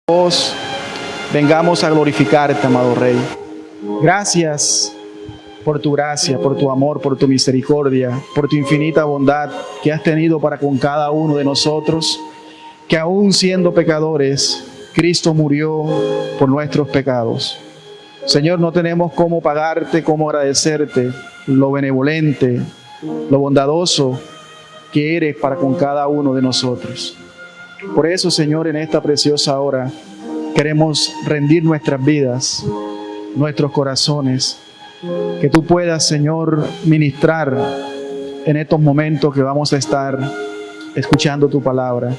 Dios, vengamos a glorificarte, amado Rey. Gracias por tu gracia, por tu amor, por tu misericordia, por tu infinita bondad que has tenido para con cada uno de nosotros, que aún siendo pecadores, Cristo murió por nuestros pecados. Señor, no tenemos cómo pagarte, cómo agradecerte lo benevolente, lo bondadoso que eres para con cada uno de nosotros. Por eso, Señor, en esta preciosa hora queremos rendir nuestras vidas, nuestros corazones, que tú puedas, Señor, ministrar en estos momentos que vamos a estar escuchando tu palabra.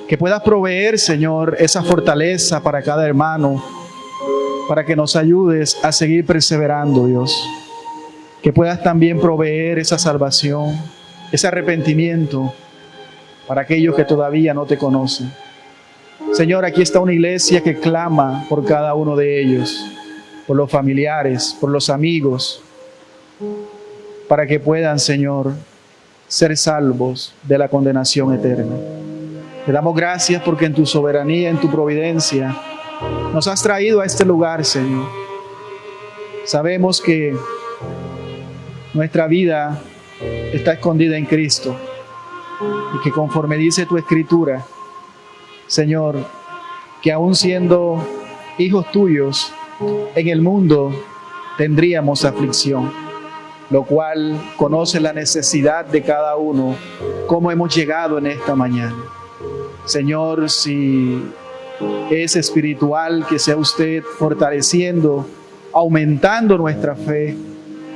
Que puedas proveer, Señor, esa fortaleza para cada hermano, para que nos ayudes a seguir perseverando, Dios. Que puedas también proveer esa salvación, ese arrepentimiento para aquellos que todavía no te conocen. Señor, aquí está una iglesia que clama por cada uno de ellos, por los familiares, por los amigos, para que puedan, Señor, ser salvos de la condenación eterna. Te damos gracias porque en tu soberanía, en tu providencia, nos has traído a este lugar, Señor. Sabemos que nuestra vida está escondida en Cristo y que conforme dice tu Escritura, Señor, que aún siendo hijos tuyos, en el mundo tendríamos aflicción, lo cual conoce la necesidad de cada uno, cómo hemos llegado en esta mañana. Señor, si es espiritual, que sea usted fortaleciendo, aumentando nuestra fe,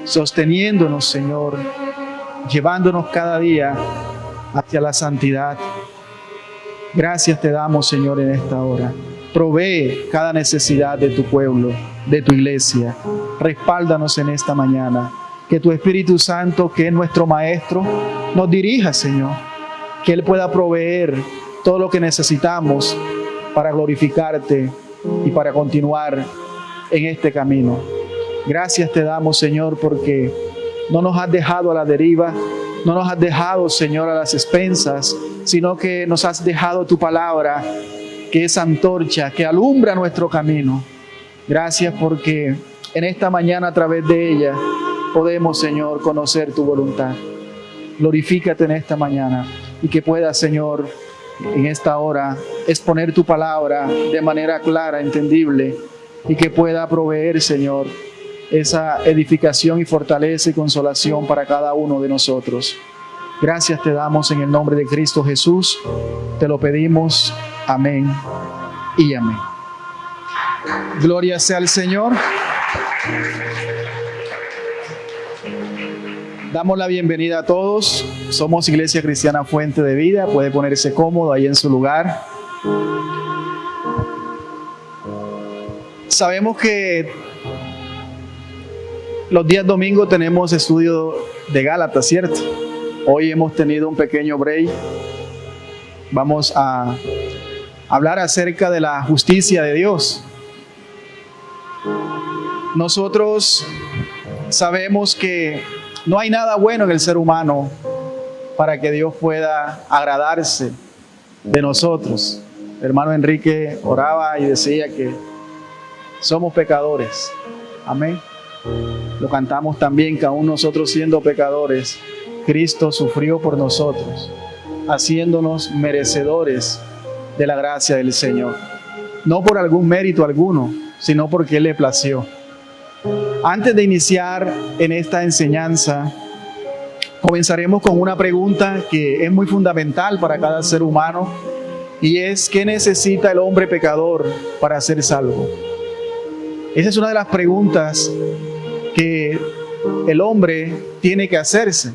sosteniéndonos, Señor, llevándonos cada día hacia la santidad. Gracias te damos, Señor, en esta hora. Provee cada necesidad de tu pueblo, de tu iglesia. Respáldanos en esta mañana. Que tu Espíritu Santo, que es nuestro Maestro, nos dirija, Señor. Que Él pueda proveer todo lo que necesitamos para glorificarte y para continuar en este camino. Gracias te damos, Señor, porque no nos has dejado a la deriva, no nos has dejado, Señor, a las expensas, sino que nos has dejado tu palabra, que es antorcha, que alumbra nuestro camino. Gracias porque en esta mañana, a través de ella, podemos, Señor, conocer tu voluntad. Glorifícate en esta mañana y que puedas, Señor, en esta hora exponer tu palabra de manera clara, entendible, y que pueda proveer, Señor, esa edificación y fortaleza y consolación para cada uno de nosotros. Gracias te damos en el nombre de Cristo Jesús. Te lo pedimos. Amén y amén. Gloria sea al Señor. Damos la bienvenida a todos. Somos Iglesia Cristiana Fuente de Vida. Puede ponerse cómodo ahí en su lugar. Sabemos que los días domingos tenemos estudio de Gálatas, ¿cierto? Hoy hemos tenido un pequeño break. Vamos a hablar acerca de la justicia de Dios. Nosotros sabemos que no hay nada bueno en el ser humano para que Dios pueda agradarse de nosotros. El hermano Enrique oraba y decía que somos pecadores. Amén. Lo cantamos también, que aún nosotros siendo pecadores, Cristo sufrió por nosotros, haciéndonos merecedores de la gracia del Señor. No por algún mérito alguno, sino porque Él le plació. Antes de iniciar en esta enseñanza, comenzaremos con una pregunta que es muy fundamental para cada ser humano, y es: ¿qué necesita el hombre pecador para ser salvo? Esa es una de las preguntas que el hombre tiene que hacerse,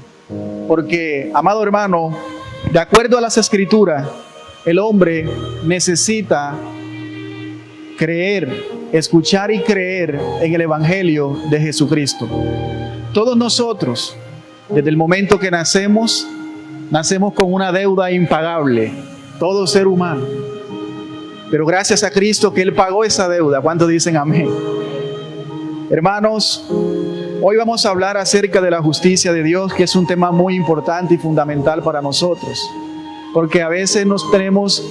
porque, amado hermano, de acuerdo a las Escrituras, el hombre necesita creer, escuchar y creer en el Evangelio de Jesucristo. Todos nosotros, desde el momento que nacemos con una deuda impagable, todo ser humano. Pero gracias a Cristo que Él pagó esa deuda. ¿Cuántos dicen amén? Hermanos, hoy vamos a hablar acerca de la justicia de Dios, que es un tema muy importante y fundamental para nosotros, porque a veces nos tenemos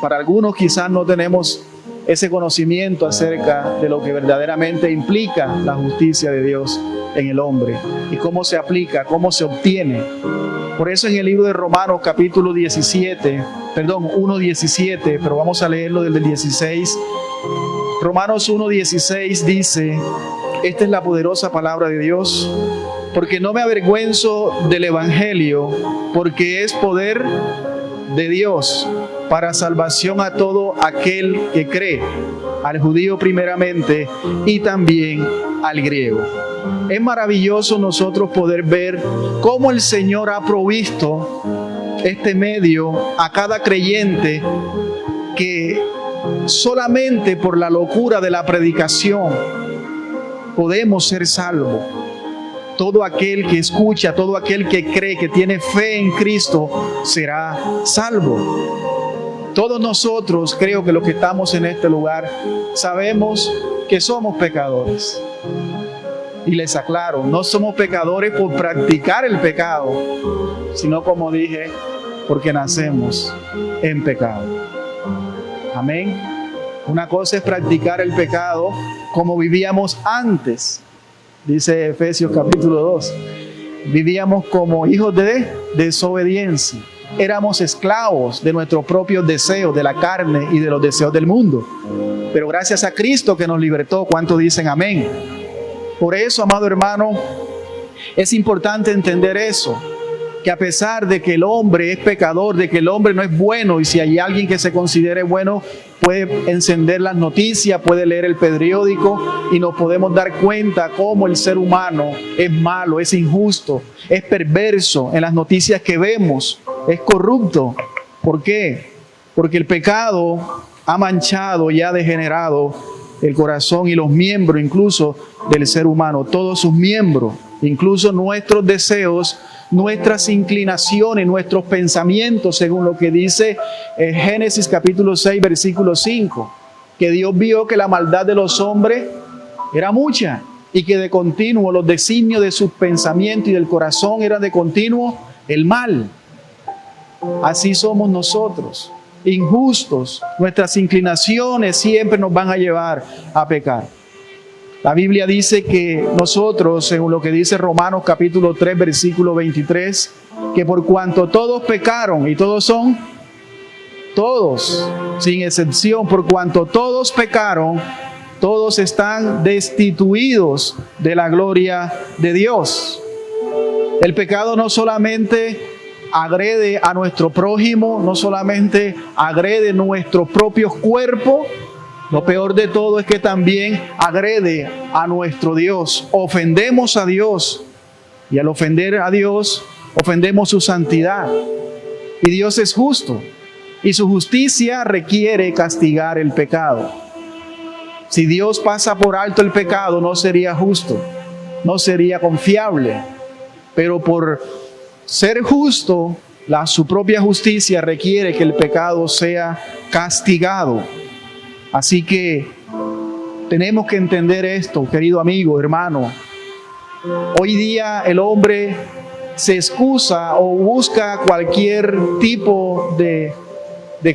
Para algunos quizás no tenemos ese conocimiento acerca de lo que verdaderamente implica la justicia de Dios en el hombre y cómo se aplica, cómo se obtiene. Por eso en el libro de Romanos capítulo 1:17, pero vamos a leerlo desde el 16. Romanos 1:16 dice, esta es la poderosa palabra de Dios, porque no me avergüenzo del evangelio, porque es poder de Dios para salvación a todo aquel que cree, al judío primeramente y también al griego. Es maravilloso nosotros poder ver cómo el Señor ha provisto este medio a cada creyente, que solamente por la locura de la predicación podemos ser salvos. Todo aquel que escucha, todo aquel que cree, que tiene fe en Cristo, será salvo. Todos nosotros, creo que los que estamos en este lugar, sabemos que somos pecadores. Y les aclaro, no somos pecadores por practicar el pecado, sino, como dije, porque nacemos en pecado. Amén. Una cosa es practicar el pecado como vivíamos antes. Dice Efesios capítulo 2. Vivíamos como hijos de desobediencia. Éramos esclavos de nuestros propios deseos, de la carne y de los deseos del mundo. Pero gracias a Cristo que nos libertó, ¿cuántos dicen amén? Por eso, amado hermano, es importante entender eso, que a pesar de que el hombre es pecador, de que el hombre no es bueno, y si hay alguien que se considere bueno, puede encender las noticias, puede leer el periódico y nos podemos dar cuenta cómo el ser humano es malo, es injusto, es perverso en las noticias que vemos, es corrupto. ¿Por qué? Porque el pecado ha manchado y ha degenerado el corazón y los miembros incluso del ser humano, todos sus miembros, incluso nuestros deseos, nuestras inclinaciones, nuestros pensamientos, según lo que dice Génesis capítulo 6, versículo 5, que Dios vio que la maldad de los hombres era mucha y que de continuo los designios de sus pensamientos y del corazón eran de continuo el mal. Así somos nosotros, injustos. Nuestras inclinaciones siempre nos van a llevar a pecar. La Biblia dice que nosotros, según lo que dice Romanos capítulo 3, versículo 23, que por cuanto todos pecaron, y todos son, todos, sin excepción, por cuanto todos pecaron, todos están destituidos de la gloria de Dios. El pecado no solamente agrede a nuestro prójimo, no solamente agrede nuestro propio cuerpo, lo peor de todo es que también agrede a nuestro Dios. Ofendemos a Dios, y al ofender a Dios, ofendemos su santidad. Y Dios es justo, y su justicia requiere castigar el pecado. Si Dios pasa por alto el pecado, no sería justo, no sería confiable. Pero por ser justo, su propia justicia requiere que el pecado sea castigado. Así que tenemos que entender esto, querido amigo, hermano. Hoy día el hombre se excusa o busca cualquier tipo de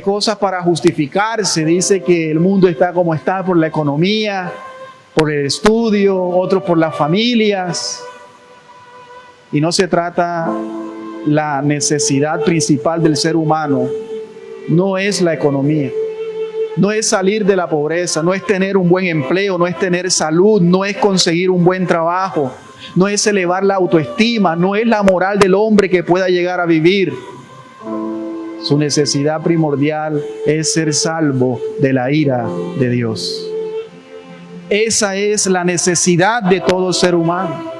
cosas para justificarse. Dice que el mundo está como está por la economía, por el estudio, otros por las familias. Y no se trata, la necesidad principal del ser humano no es la economía. No es salir de la pobreza, no es tener un buen empleo, no es tener salud, no es conseguir un buen trabajo, no es elevar la autoestima, no es la moral del hombre que pueda llegar a vivir. Su necesidad primordial es ser salvo de la ira de Dios. Esa es la necesidad de todo ser humano.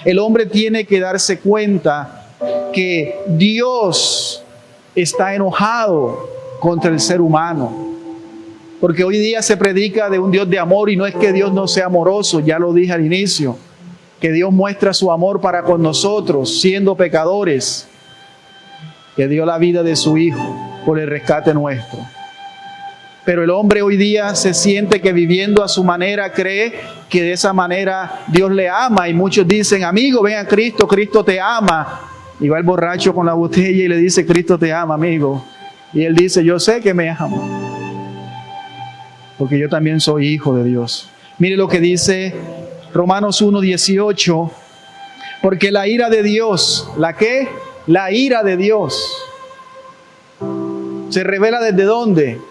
El hombre tiene que darse cuenta que Dios está enojado contra el ser humano. Porque hoy día se predica de un Dios de amor, y no es que Dios no sea amoroso, ya lo dije al inicio, que Dios muestra su amor para con nosotros, siendo pecadores, que dio la vida de su Hijo por el rescate nuestro. Pero el hombre hoy día se siente que viviendo a su manera cree que de esa manera Dios le ama, y muchos dicen: amigo, ven a Cristo, Cristo te ama. Y va el borracho con la botella y le dice: Cristo te ama, amigo. Y Él dice, yo sé que me ama, porque yo también soy hijo de Dios. Mire lo que dice Romanos 1:18, porque la ira de Dios, ¿la qué? La ira de Dios se revela ¿desde dónde?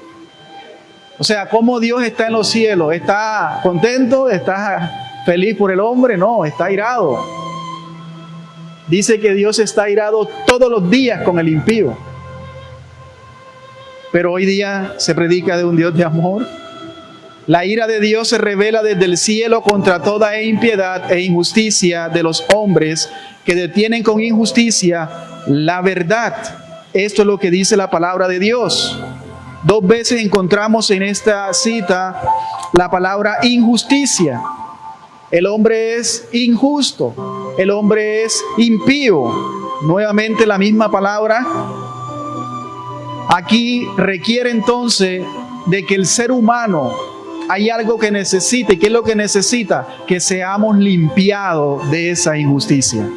O sea, ¿cómo Dios está en los cielos? ¿Está contento? ¿Está feliz por el hombre? No, está irado. Dice que Dios está irado todos los días con el impío. Pero hoy día se predica de un Dios de amor. La ira de Dios se revela desde el cielo contra toda impiedad e injusticia de los hombres que detienen con injusticia la verdad. Esto es lo que dice la palabra de Dios. 2 veces encontramos en esta cita la palabra injusticia. El hombre es injusto, el hombre es impío. Nuevamente la misma palabra. Aquí requiere entonces de que el ser humano, hay algo que necesita. ¿Y qué es lo que necesita? Que seamos limpiados de esa injusticia.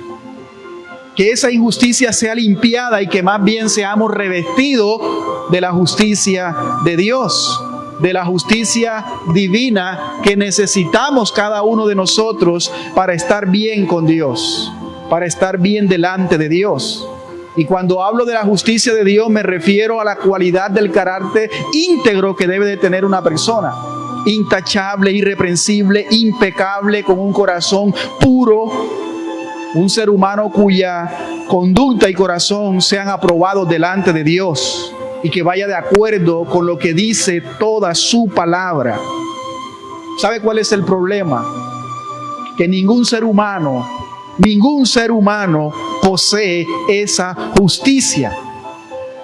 Que esa injusticia sea limpiada y que más bien seamos revestidos de la justicia de Dios, de la justicia divina que necesitamos cada uno de nosotros para estar bien con Dios, para estar bien delante de Dios. Y cuando hablo de la justicia de Dios me refiero a la cualidad del carácter íntegro que debe de tener una persona. Intachable, irreprensible, impecable, con un corazón puro. Un ser humano cuya conducta y corazón sean aprobados delante de Dios y que vaya de acuerdo con lo que dice toda su palabra. ¿Sabe cuál es el problema? Que ningún ser humano posee esa justicia.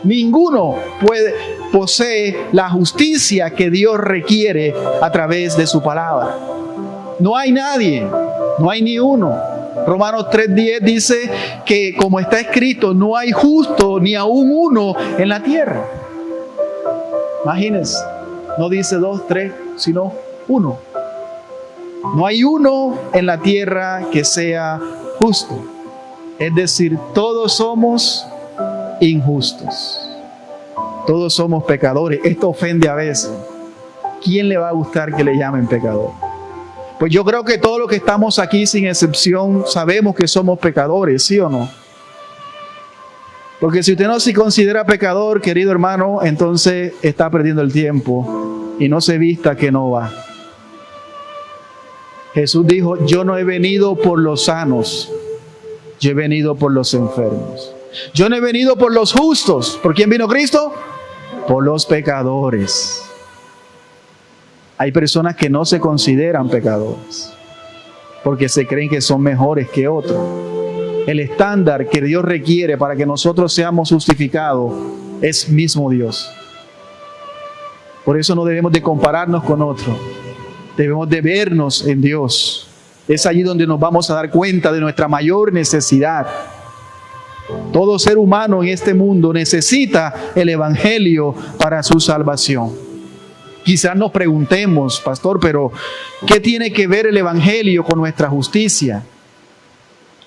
Ninguno posee la justicia que Dios requiere a través de su palabra. No hay nadie, no hay ni uno. Romanos 3:10 dice que, como está escrito, no hay justo ni aún uno en la tierra. Imagínense, no dice 2, 3, sino 1. No hay uno en la tierra que sea justo. Es decir, todos somos injustos. Todos somos pecadores. Esto ofende a veces. ¿Quién le va a gustar que le llamen pecador? Pues yo creo que todos los que estamos aquí, sin excepción, sabemos que somos pecadores, ¿sí o no? Porque si usted no se considera pecador, querido hermano, entonces está perdiendo el tiempo y no se vista que no va. Jesús dijo, yo no he venido por los sanos, yo he venido por los enfermos. Yo no he venido por los justos. ¿Por quién vino Cristo? Por los pecadores. Hay personas que no se consideran pecadores porque se creen que son mejores que otros. El estándar que Dios requiere para que nosotros seamos justificados es mismo Dios. Por eso no debemos de compararnos con otros. Debemos de vernos en Dios. Es allí donde nos vamos a dar cuenta de nuestra mayor necesidad. Todo ser humano en este mundo necesita el Evangelio para su salvación. Quizás nos preguntemos, pastor, pero ¿qué tiene que ver el Evangelio con nuestra justicia?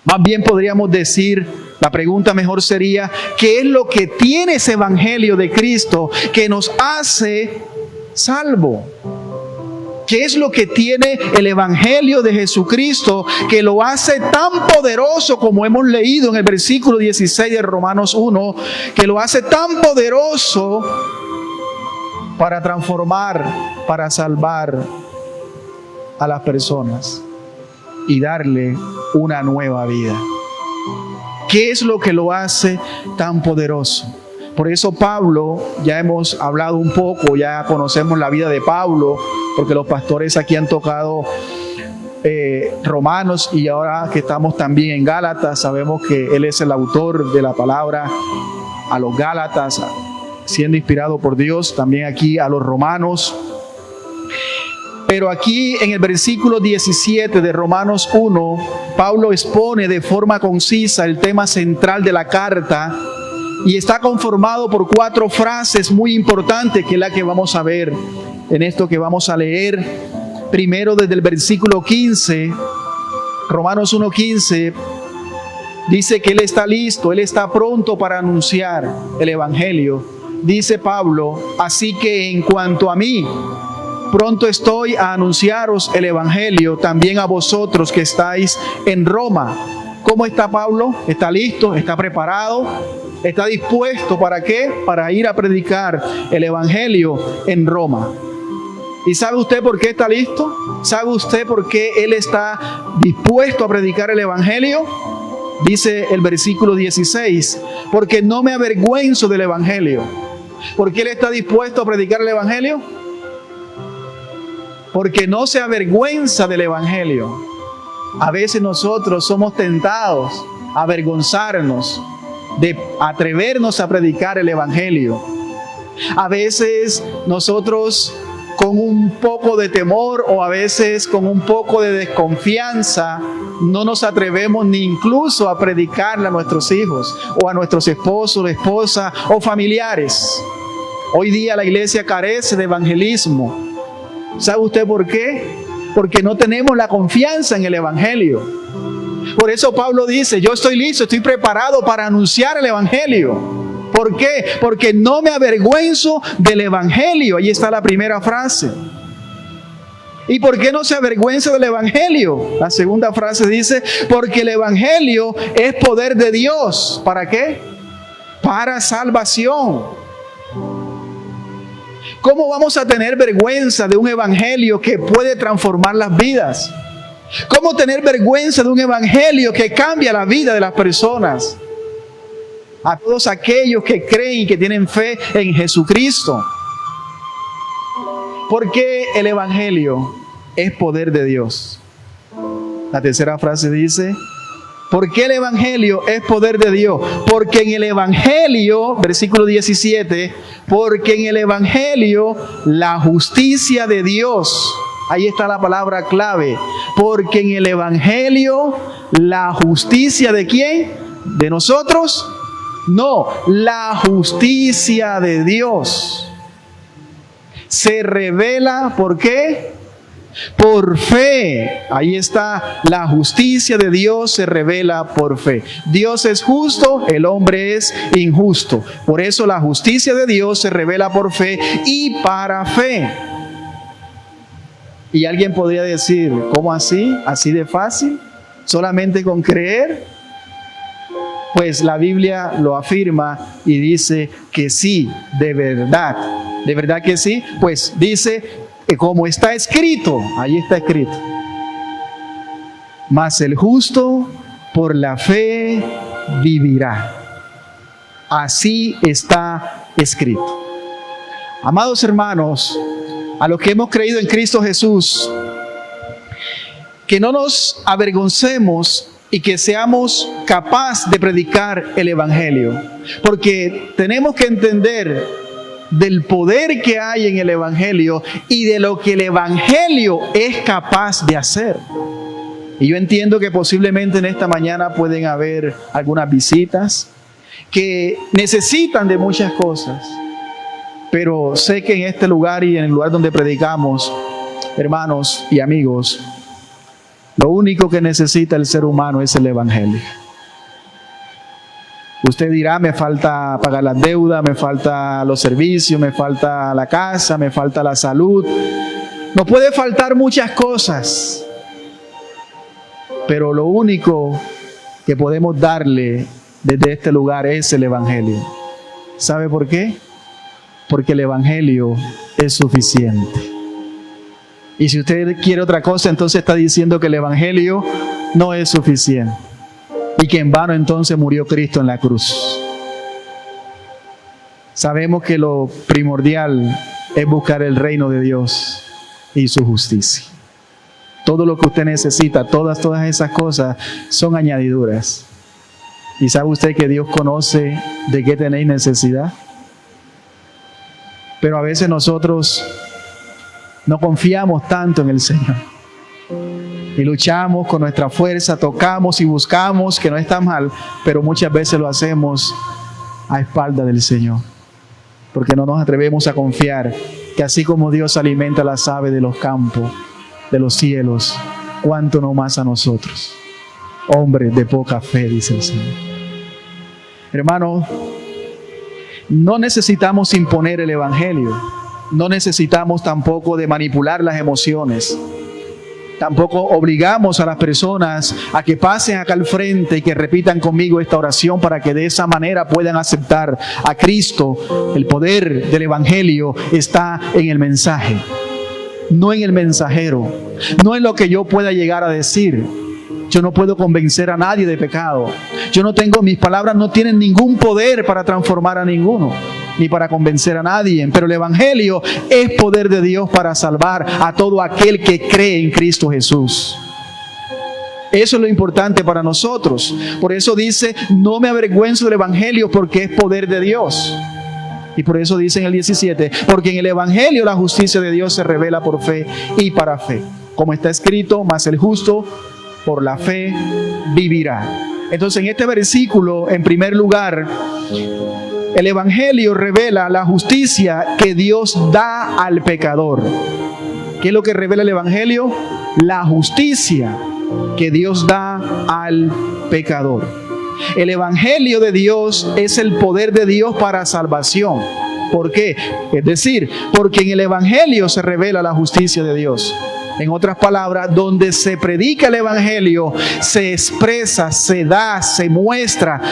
Más bien podríamos decir, la pregunta mejor sería, ¿qué es lo que tiene ese Evangelio de Cristo que nos hace salvo? ¿Qué es lo que tiene el Evangelio de Jesucristo que lo hace tan poderoso, como hemos leído en el versículo 16 de Romanos 1, que lo hace tan poderoso para transformar, para salvar a las personas y darle una nueva vida? ¿Qué es lo que lo hace tan poderoso? Por eso Pablo, ya hemos hablado un poco, ya conocemos la vida de Pablo, porque los pastores aquí han tocado Romanos, y ahora que estamos también en Gálatas, sabemos que él es el autor de la palabra a los Gálatas, siendo inspirado por Dios, también aquí a los Romanos. Pero aquí en el versículo 17 de Romanos 1, Pablo expone de forma concisa el tema central de la carta, y está conformado por 4 frases muy importantes, que es la que vamos a ver en esto que vamos a leer. Primero, desde el versículo 15, Romanos 1:15, dice que Él está listo, Él está pronto para anunciar el Evangelio. dice Pablo, así que en cuanto a mí, pronto estoy a anunciaros el Evangelio también a vosotros que estáis en Roma. ¿Cómo está Pablo? ¿Está listo? ¿Está preparado? ¿Está dispuesto para qué? Para ir a predicar el Evangelio en Roma. ¿Y sabe usted por qué está listo? ¿Sabe usted por qué él está dispuesto a predicar el Evangelio? Dice el versículo 16, porque no me avergüenzo del Evangelio. ¿Por qué él está dispuesto a predicar el Evangelio? Porque no se avergüenza del Evangelio. A veces nosotros somos tentados a avergonzarnos de atrevernos a predicar el Evangelio. A veces nosotros con un poco de temor o a veces con un poco de desconfianza no nos atrevemos ni incluso a predicarle a nuestros hijos o a nuestros esposos, esposas o familiares. Hoy día la iglesia carece de evangelismo. ¿Sabe usted por qué? Porque no tenemos la confianza en el Evangelio. Por eso Pablo dice, yo estoy listo, estoy preparado para anunciar el Evangelio. ¿Por qué? Porque no me avergüenzo del Evangelio. Ahí está la primera frase. ¿Y por qué no se avergüenza del Evangelio? La segunda frase dice, porque el Evangelio es poder de Dios. ¿Para qué? Para salvación. ¿Cómo vamos a tener vergüenza de un Evangelio que puede transformar las vidas? ¿Cómo tener vergüenza de un Evangelio que cambia la vida de las personas? A todos aquellos que creen y que tienen fe en Jesucristo. Porque el Evangelio es poder de Dios. La tercera frase dice, ¿por qué el Evangelio es poder de Dios? Porque en el Evangelio, versículo 17, porque en el Evangelio la justicia de Dios, ahí está la palabra clave, porque en el Evangelio la justicia ¿de quién? ¿De nosotros? No, la justicia de Dios se revela, ¿por qué? Por fe. Ahí está, la justicia de Dios se revela por fe. Dios es justo, el hombre es injusto. Por eso la justicia de Dios se revela por fe y para fe. Y alguien podría decir, ¿cómo así? ¿Así de fácil? ¿Solamente con creer? Pues la Biblia lo afirma y dice que sí, de verdad. ¿De verdad que sí? Pues dice que como está escrito, ahí está escrito. Mas el justo por la fe vivirá. Así está escrito. Amados hermanos, a los que hemos creído en Cristo Jesús, que no nos avergoncemos y que seamos capaces de predicar el Evangelio. Porque tenemos que entender del poder que hay en el Evangelio y de lo que el Evangelio es capaz de hacer. Y yo entiendo que posiblemente en esta mañana pueden haber algunas visitas que necesitan de muchas cosas. Pero sé que en este lugar y en el lugar donde predicamos, hermanos y amigos, lo único que necesita el ser humano es el Evangelio. Usted dirá, me falta pagar las deudas, me falta los servicios, me falta la casa, me falta la salud. Nos puede faltar muchas cosas, pero lo único que podemos darle desde este lugar es el Evangelio. ¿Sabe por qué? Porque el Evangelio es suficiente. Y si usted quiere otra cosa, entonces está diciendo que el Evangelio no es suficiente. Y que en vano entonces murió Cristo en la cruz. Sabemos que lo primordial es buscar el reino de Dios y su justicia. Todo lo que usted necesita, todas esas cosas son añadiduras. ¿Y sabe usted que Dios conoce de qué tenéis necesidad? Pero a veces nosotros no confiamos tanto en el Señor. Y luchamos con nuestra fuerza, tocamos y buscamos, que no está mal, pero muchas veces lo hacemos a espaldas del Señor. Porque no nos atrevemos a confiar que así como Dios alimenta a las aves de los campos, de los cielos, cuánto no más a nosotros. Hombres de poca fe, dice el Señor. Hermano, No necesitamos imponer el Evangelio. No necesitamos tampoco de manipular las emociones. Tampoco obligamos a las personas a que pasen acá al frente y que repitan conmigo esta oración para que de esa manera puedan aceptar a Cristo. El poder del Evangelio está en el mensaje, no en el mensajero, no en lo que yo pueda llegar a decir. Yo no puedo convencer a nadie de pecado. Mis palabras no tienen ningún poder para transformar a ninguno, ni para convencer a nadie. Pero el Evangelio es poder de Dios para salvar a todo aquel que cree en Cristo Jesús. Eso es lo importante para nosotros. Por eso dice, no me avergüenzo del Evangelio porque es poder de Dios. Y por eso dice en el 17, porque en el Evangelio la justicia de Dios se revela por fe y para fe. Como está escrito, mas el justo por la fe vivirá. Entonces en este versículo, en primer lugar, el Evangelio revela la justicia que Dios da al pecador. ¿Qué es lo que revela el Evangelio? La justicia que Dios da al pecador. El Evangelio de Dios es el poder de Dios para salvación. ¿Por qué? Es decir, porque en el Evangelio se revela la justicia de Dios. En otras palabras, donde se predica el Evangelio, se expresa, se da, se muestra,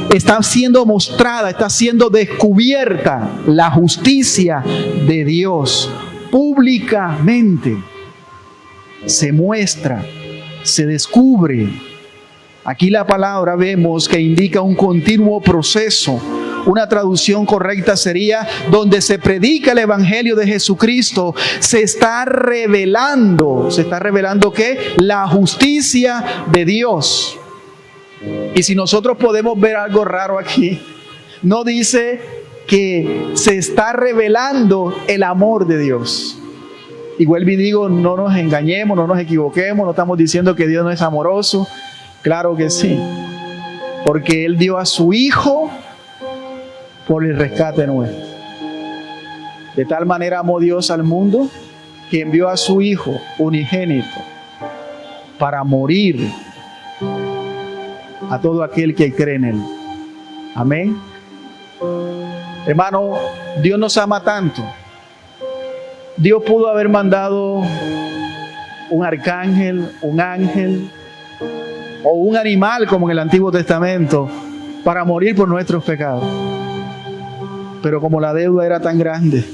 está siendo mostrada, está siendo descubierta la justicia de Dios públicamente. Se muestra, se descubre. Aquí la palabra vemos que indica un continuo proceso. Una traducción correcta sería, donde se predica el Evangelio de Jesucristo, se está revelando ¿qué? La justicia de Dios. Y si nosotros podemos ver algo raro aquí, no dice que se está revelando el amor de Dios. Y vuelvo y digo, no nos engañemos, no nos equivoquemos, no estamos diciendo que Dios no es amoroso. Claro que sí, porque Él dio a su Hijo por el rescate nuestro. De tal manera amó Dios al mundo que envió a su Hijo unigénito para morir a todo aquel que cree en Él. Amén. Hermano, Dios nos ama tanto. Dios pudo haber mandado un arcángel, un ángel o un animal como en el Antiguo Testamento para morir por nuestros pecados. Pero como la deuda era tan grande,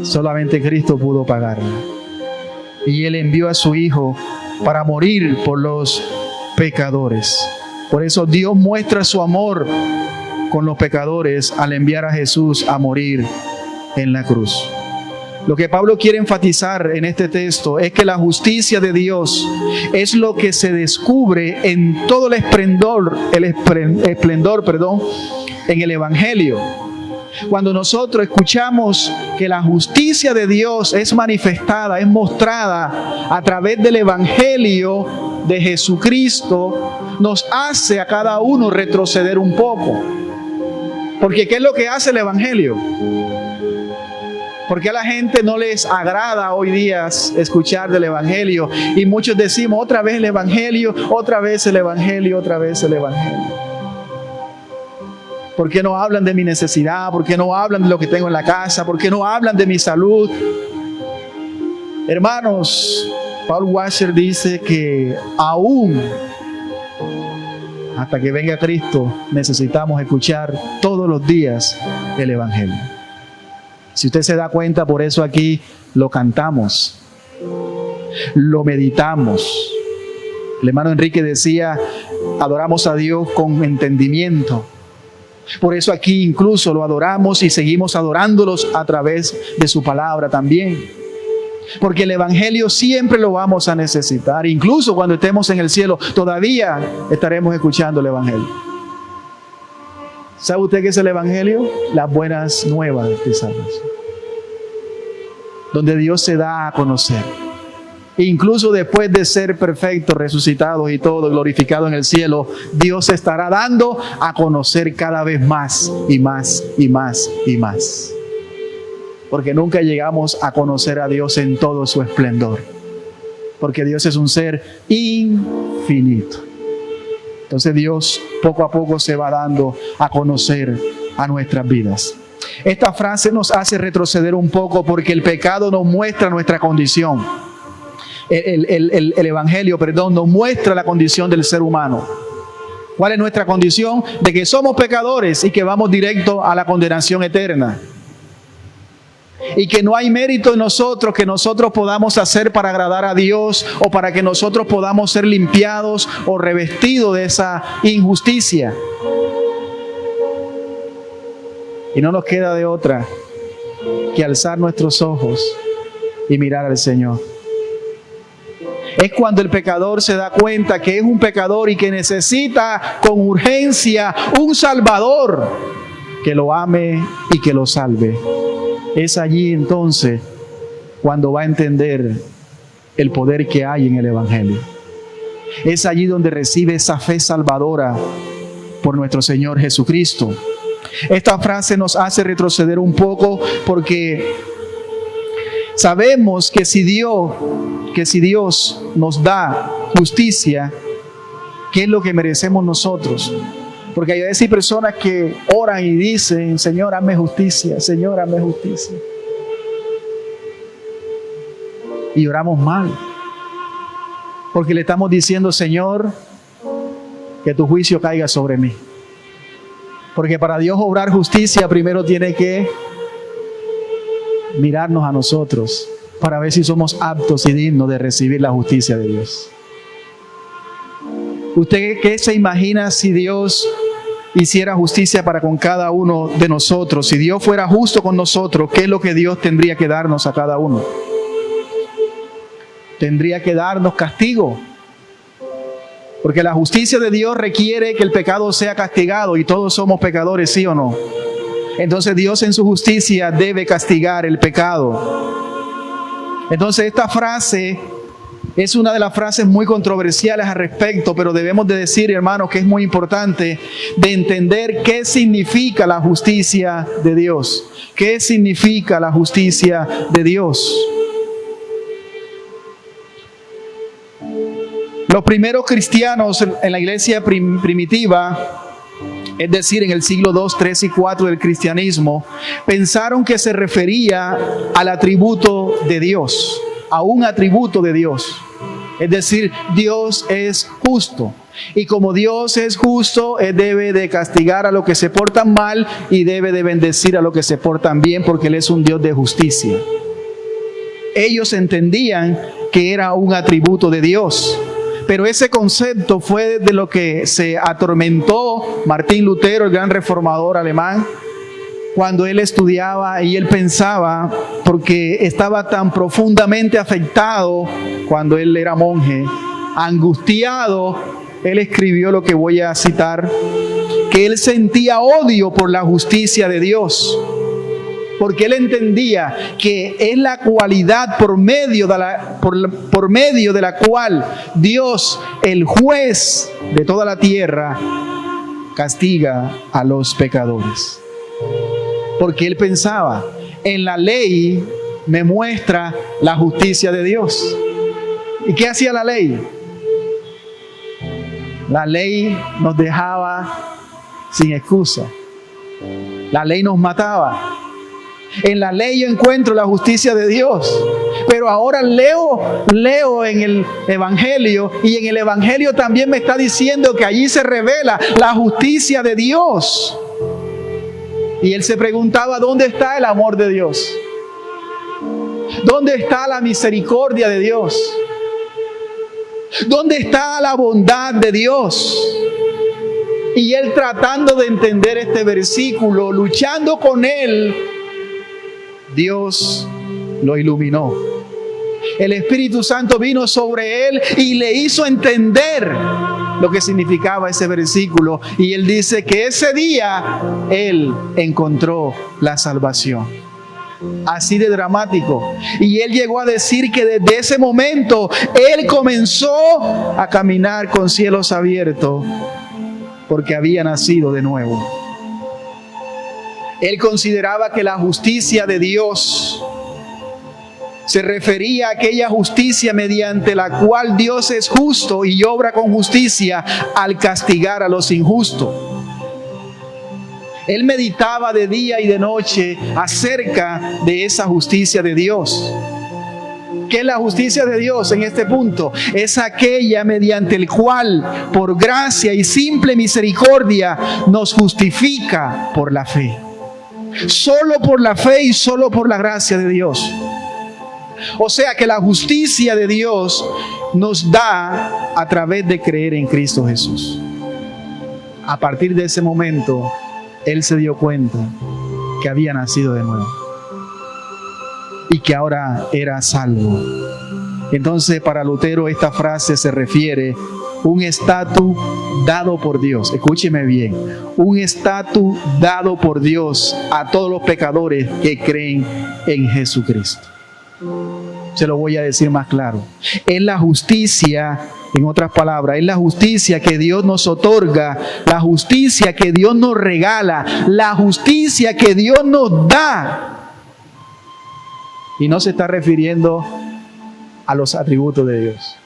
solamente Cristo pudo pagarla. Y Él envió a su Hijo para morir por los pecadores. Por eso Dios muestra su amor con los pecadores al enviar a Jesús a morir en la cruz. Lo que Pablo quiere enfatizar en este texto es que la justicia de Dios es lo que se descubre en todo el esplendor, en el Evangelio. Cuando nosotros escuchamos que la justicia de Dios es manifestada, es mostrada a través del Evangelio de Jesucristo, nos hace a cada uno retroceder un poco. Porque ¿qué es lo que hace el Evangelio? Porque a la gente no les agrada hoy día escuchar del Evangelio. Y muchos decimos otra vez el Evangelio, otra vez el Evangelio, otra vez el Evangelio. ¿Por qué no hablan de mi necesidad? ¿Por qué no hablan de lo que tengo en la casa? ¿Por qué no hablan de mi salud? Hermanos, Paul Washer dice que aún hasta que venga Cristo necesitamos escuchar todos los días el Evangelio. Si usted se da cuenta, por eso aquí lo cantamos, lo meditamos. El hermano Enrique decía, adoramos a Dios con entendimiento. Por eso aquí incluso lo adoramos y seguimos adorándolos a través de su palabra también. Porque el Evangelio siempre lo vamos a necesitar. Incluso cuando estemos en el cielo, todavía estaremos escuchando el Evangelio. ¿Sabe usted qué es el Evangelio? Las buenas nuevas de salvación. Donde Dios se da a conocer. Incluso después de ser perfectos, resucitados y todo, glorificado en el cielo, Dios se estará dando a conocer cada vez más y más y más y más. Porque nunca llegamos a conocer a Dios en todo su esplendor. Porque Dios es un ser infinito. Entonces Dios poco a poco se va dando a conocer a nuestras vidas. Esta frase nos hace retroceder un poco porque el pecado nos muestra nuestra condición. El Evangelio, nos muestra la condición del ser humano. ¿Cuál es nuestra condición? De que somos pecadores y que vamos directo a la condenación eterna. Y que no hay mérito en nosotros que nosotros podamos hacer para agradar a Dios o para que nosotros podamos ser limpiados o revestidos de esa injusticia. Y no nos queda de otra que alzar nuestros ojos y mirar al Señor. Es cuando el pecador se da cuenta que es un pecador y que necesita con urgencia un Salvador que lo ame y que lo salve. Es allí entonces cuando va a entender el poder que hay en el Evangelio. Es allí donde recibe esa fe salvadora por nuestro Señor Jesucristo. Esta frase nos hace retroceder un poco porque sabemos que si Dios nos da justicia, ¿qué es lo que merecemos nosotros? Porque hay veces personas que oran y dicen, Señor, hazme justicia, Señor, hazme justicia. Y oramos mal. Porque le estamos diciendo, Señor, que tu juicio caiga sobre mí. Porque para Dios obrar justicia, primero tiene que mirarnos a nosotros para ver si somos aptos y dignos de recibir la justicia de Dios. ¿Usted qué se imagina si Dios hiciera justicia para con cada uno de nosotros? Si Dios fuera justo con nosotros, ¿qué es lo que Dios tendría que darnos a cada uno? Tendría que darnos castigo. Porque la justicia de Dios requiere que el pecado sea castigado y todos somos pecadores, ¿sí o no? Entonces Dios en su justicia debe castigar el pecado. Entonces esta frase es una de las frases muy controversiales al respecto, pero debemos de decir, hermanos, que es muy importante de entender qué significa la justicia de Dios. ¿Qué significa la justicia de Dios? Los primeros cristianos en la iglesia primitiva, es decir, en el siglo II, III y IV del cristianismo, pensaron que se refería al atributo de Dios, a un atributo de Dios. Es decir, Dios es justo. Y como Dios es justo, Él debe de castigar a los que se portan mal y debe de bendecir a los que se portan bien, porque Él es un Dios de justicia. Ellos entendían que era un atributo de Dios. Pero ese concepto fue de lo que se atormentó Martín Lutero, el gran reformador alemán, cuando él estudiaba y él pensaba, porque estaba tan profundamente afectado cuando él era monje, angustiado, él escribió lo que voy a citar, que él sentía odio por la justicia de Dios. Porque él entendía que es la cualidad por medio de la cual Dios, el juez de toda la tierra, castiga a los pecadores. Porque él pensaba, en la ley me muestra la justicia de Dios. ¿Y qué hacía la ley? La ley nos dejaba sin excusa. La ley nos mataba. En la ley yo encuentro la justicia de Dios. Pero ahora leo en el Evangelio, y en el Evangelio también me está diciendo que allí se revela la justicia de Dios. Y él se preguntaba, ¿dónde está el amor de Dios? ¿Dónde está la misericordia de Dios? ¿Dónde está la bondad de Dios? Y él, tratando de entender este versículo, luchando con él, Dios lo iluminó. El Espíritu Santo vino sobre él y le hizo entender lo que significaba ese versículo. Y él dice que ese día él encontró la salvación. Así de dramático. Y él llegó a decir que desde ese momento él comenzó a caminar con cielos abiertos, porque había nacido de nuevo. Él consideraba que la justicia de Dios Se refería a aquella justicia mediante la cual Dios es justo y obra con justicia al castigar a los injustos. Él meditaba de día y de noche acerca de esa justicia de Dios. ¿Qué es la justicia de Dios en este punto? Es aquella mediante el cual, por gracia y simple misericordia, nos justifica por la fe. Solo por la fe y solo por la gracia de Dios. O sea que la justicia de Dios nos da a través de creer en Cristo Jesús. A partir de ese momento, Él se dio cuenta que había nacido de nuevo y que ahora era salvo. Entonces, para Lutero esta frase se refiere a un estatus dado por Dios. Escúcheme bien, un estatus dado por Dios a todos los pecadores que creen en Jesucristo. Se lo voy a decir más claro. Es la justicia, en otras palabras, es la justicia que Dios nos otorga, la justicia que Dios nos regala, la justicia que Dios nos da. Y no se está refiriendo a los atributos de Dios,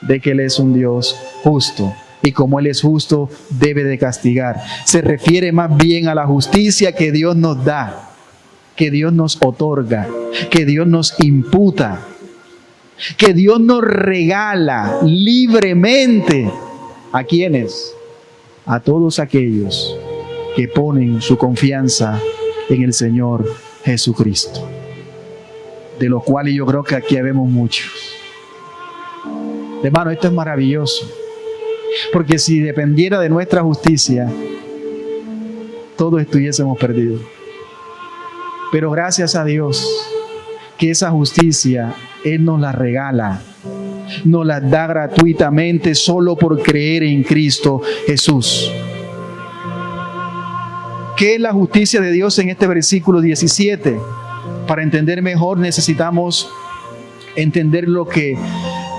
de que Él es un Dios justo. Y como Él es justo, debe de castigar. Se refiere más bien a la justicia que Dios nos da, que Dios nos otorga, que Dios nos imputa, que Dios nos regala libremente. ¿A quiénes? A todos aquellos que ponen su confianza en el Señor Jesucristo, de los cuales yo creo que aquí habemos muchos. Hermano, esto es maravilloso, porque si dependiera de nuestra justicia, todos estuviésemos perdidos. Pero gracias a Dios que esa justicia Él nos la regala, nos la da gratuitamente solo por creer en Cristo Jesús. ¿Qué es la justicia de Dios en este versículo 17? Para entender mejor necesitamos entender lo que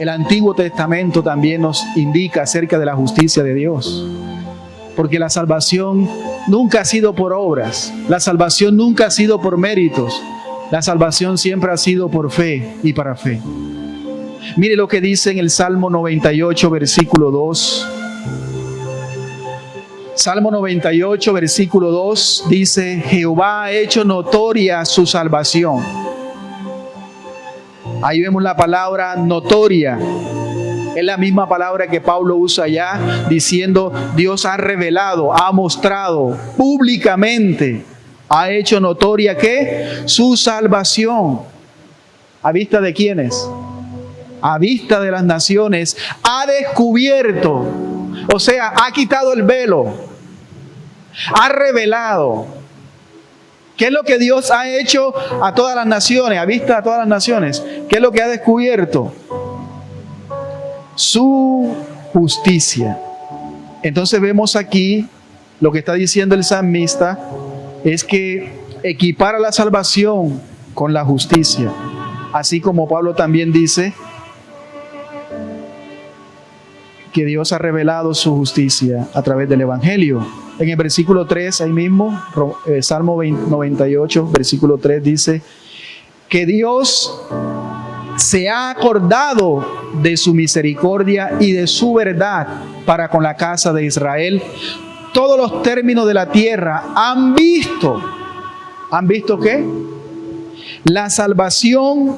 el Antiguo Testamento también nos indica acerca de la justicia de Dios. Porque la salvación nunca ha sido por obras, la salvación nunca ha sido por méritos, la salvación siempre ha sido por fe y para fe. Mire lo que dice en el Salmo 98, versículo 2. Salmo 98, versículo 2 dice: Jehová ha hecho notoria su salvación. Ahí vemos la palabra notoria. Es la misma palabra que Pablo usa allá, diciendo Dios ha revelado, ha mostrado públicamente, ha hecho notoria ¿qué? Su salvación. ¿A vista de quiénes? A vista de las naciones. Ha descubierto, o sea, ha quitado el velo, ha revelado. ¿Qué es lo que Dios ha hecho a todas las naciones, a vista de todas las naciones? ¿Qué es lo que ha descubierto? Su justicia. Entonces vemos aquí lo que está diciendo el salmista es que equipara la salvación con la justicia, así como Pablo también dice que Dios ha revelado su justicia a través del Evangelio. En el versículo 3, ahí mismo, Salmo 98, versículo 3 dice que Dios se ha acordado de su misericordia y de su verdad para con la casa de Israel. Todos los términos de la tierra han visto ¿qué? La salvación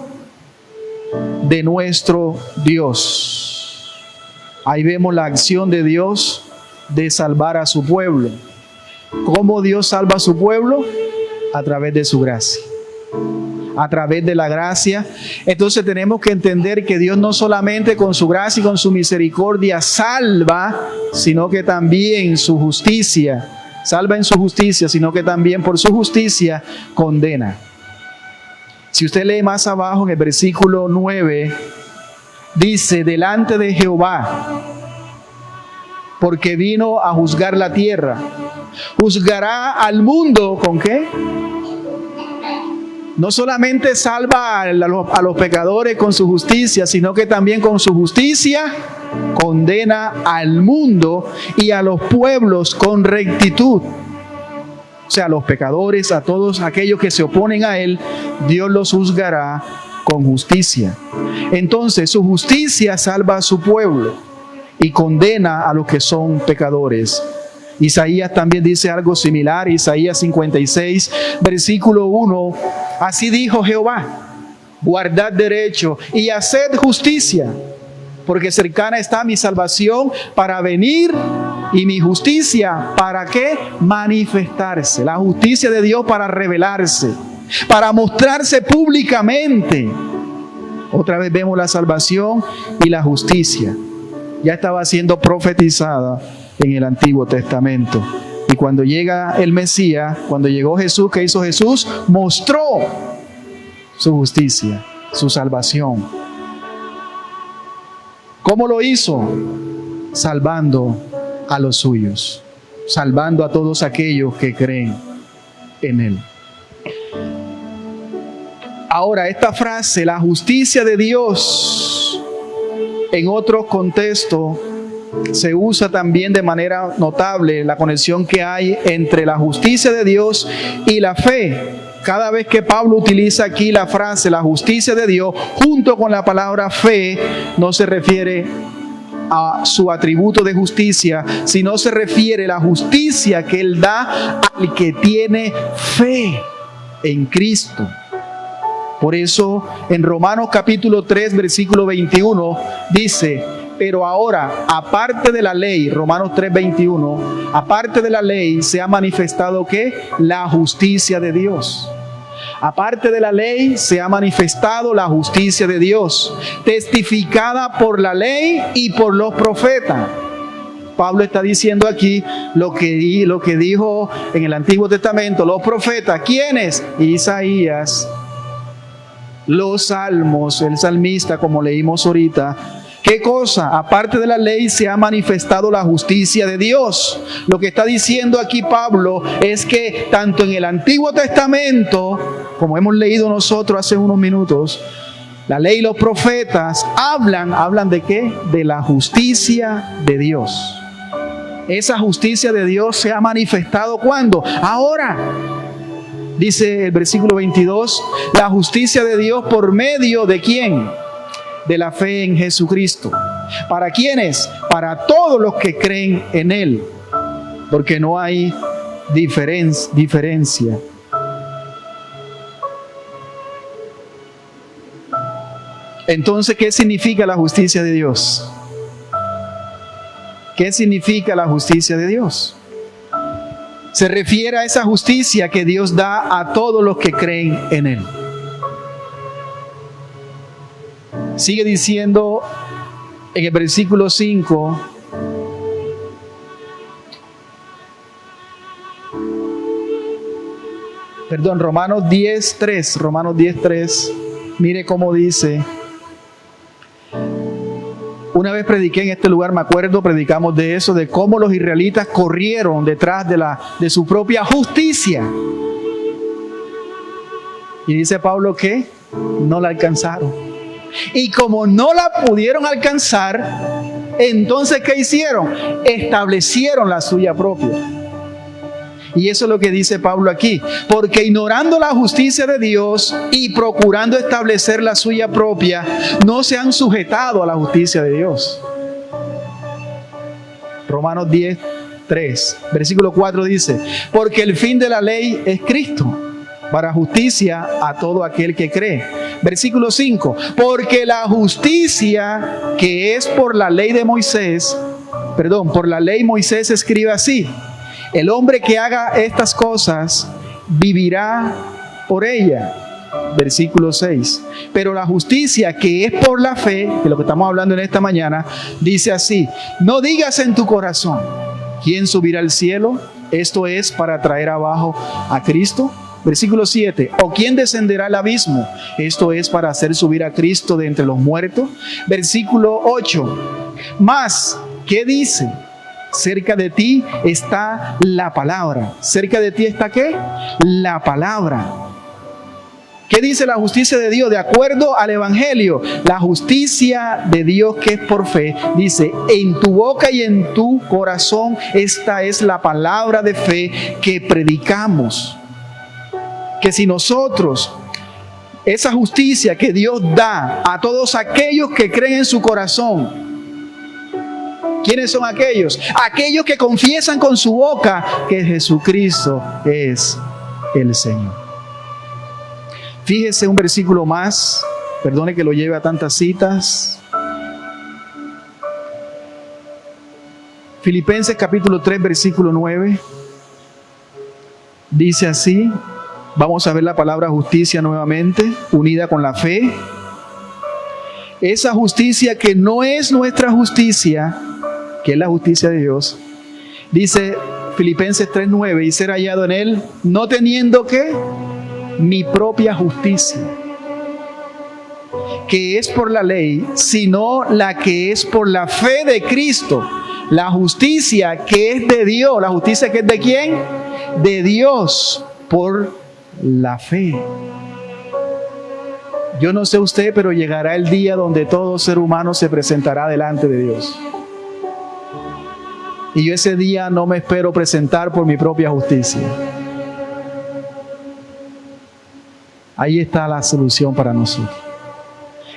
de nuestro Dios. Ahí vemos la acción de Dios de salvar a su pueblo. ¿Cómo Dios salva a su pueblo? A través de su gracia. A través de la gracia. Entonces tenemos que entender que Dios no solamente con su gracia y con su misericordia salva, sino que también su justicia, salva en su justicia, sino que también por su justicia condena. Si usted lee más abajo en el versículo 9, dice: delante de Jehová, porque vino a juzgar la tierra. Juzgará al mundo ¿con qué? No solamente salva a los pecadores con su justicia, sino que también con su justicia condena al mundo y a los pueblos con rectitud. O sea, a los pecadores, a todos aquellos que se oponen a Él, Dios los juzgará con justicia. Entonces su justicia salva a su pueblo y condena a los que son pecadores. Isaías también dice algo similar. Isaías 56, versículo 1. Así dijo Jehová: guardad derecho y haced justicia, porque cercana está mi salvación para venir, y mi justicia, ¿para qué? Manifestarse. La justicia de Dios para revelarse, para mostrarse públicamente. Otra vez vemos la salvación y la justicia. Ya estaba siendo profetizada en el Antiguo Testamento. Y cuando llega el Mesías, cuando llegó Jesús, ¿qué hizo Jesús? Mostró su justicia, su salvación. ¿Cómo lo hizo? Salvando a los suyos, salvando a todos aquellos que creen en Él. Ahora, esta frase, la justicia de Dios, en otros contextos se usa también de manera notable la conexión que hay entre la justicia de Dios y la fe. Cada vez que Pablo utiliza aquí la frase, la justicia de Dios, junto con la palabra fe, no se refiere a su atributo de justicia, sino se refiere a la justicia que Él da al que tiene fe en Cristo. Por eso en Romanos capítulo 3, versículo 21 dice: pero ahora, aparte de la ley, Romanos 3, 21, aparte de la ley se ha manifestado ¿qué? La justicia de Dios. Aparte de la ley se ha manifestado la justicia de Dios, testificada por la ley y por los profetas. Pablo está diciendo aquí lo que dijo en el Antiguo Testamento los profetas. ¿Quiénes? Isaías, los salmos, el salmista, como leímos ahorita. ¿Qué cosa? Aparte de la ley se ha manifestado la justicia de Dios. Lo que está diciendo aquí Pablo es que tanto en el Antiguo Testamento, como hemos leído nosotros hace unos minutos, la ley y los profetas hablan ¿de qué? De la justicia de Dios. Esa justicia de Dios se ha manifestado ¿cuándo? Ahora. Dice el versículo 22, la justicia de Dios por medio ¿de quién? De la fe en Jesucristo. ¿Para quiénes? Para todos los que creen en Él, porque no hay diferencia. Entonces, ¿qué significa la justicia de Dios? ¿Qué significa la justicia de Dios? Se refiere a esa justicia que Dios da a todos los que creen en Él. Sigue diciendo en el versículo 5, Romanos 10:3, mire cómo dice. Una vez prediqué en este lugar, me acuerdo, predicamos de eso, de cómo los israelitas corrieron detrás de su propia justicia. Y dice Pablo que no la alcanzaron. Y como no la pudieron alcanzar, entonces ¿qué hicieron? Establecieron la suya propia. Y eso es lo que dice Pablo aquí. Porque ignorando la justicia de Dios y procurando establecer la suya propia, no se han sujetado a la justicia de Dios. Romanos 10:3, versículo 4 dice: porque el fin de la ley es Cristo, para justicia a todo aquel que cree. Versículo 5, porque la justicia que es por la ley de Moisés, por la ley Moisés escribe así: el hombre que haga estas cosas vivirá por ella. Versículo 6. Pero la justicia que es por la fe, de lo que estamos hablando en esta mañana, dice así: no digas en tu corazón, ¿quién subirá al cielo? Esto es para traer abajo a Cristo. Versículo 7. ¿O quién descenderá al abismo? Esto es para hacer subir a Cristo de entre los muertos. Versículo 8. Mas, ¿qué dice? Cerca de ti está la palabra. ¿Cerca de ti está qué? La palabra. ¿Qué dice la justicia de Dios? De acuerdo al Evangelio, la justicia de Dios que es por fe, dice: en tu boca y en tu corazón, esta es la palabra de fe que predicamos. Que si nosotros esa justicia que Dios da a todos aquellos que creen en su corazón. ¿Quiénes son aquellos? Aquellos que confiesan con su boca que Jesucristo es el Señor. Fíjese un versículo más, perdone que lo lleve a tantas citas. Filipenses capítulo 3, versículo 9. Dice así, vamos a ver la palabra justicia nuevamente, unida con la fe. Esa justicia que no es nuestra justicia, que es la justicia de Dios. Dice Filipenses 3:9, y ser hallado en Él, no teniendo ¿qué? Mi propia justicia, que es por la ley, sino la que es por la fe de Cristo. La justicia que es de Dios. ¿La justicia que es de quién? De Dios, por la fe. Yo no sé usted, pero llegará el día donde todo ser humano se presentará delante de Dios. Y yo ese día no me espero presentar por mi propia justicia. Ahí está la solución para nosotros.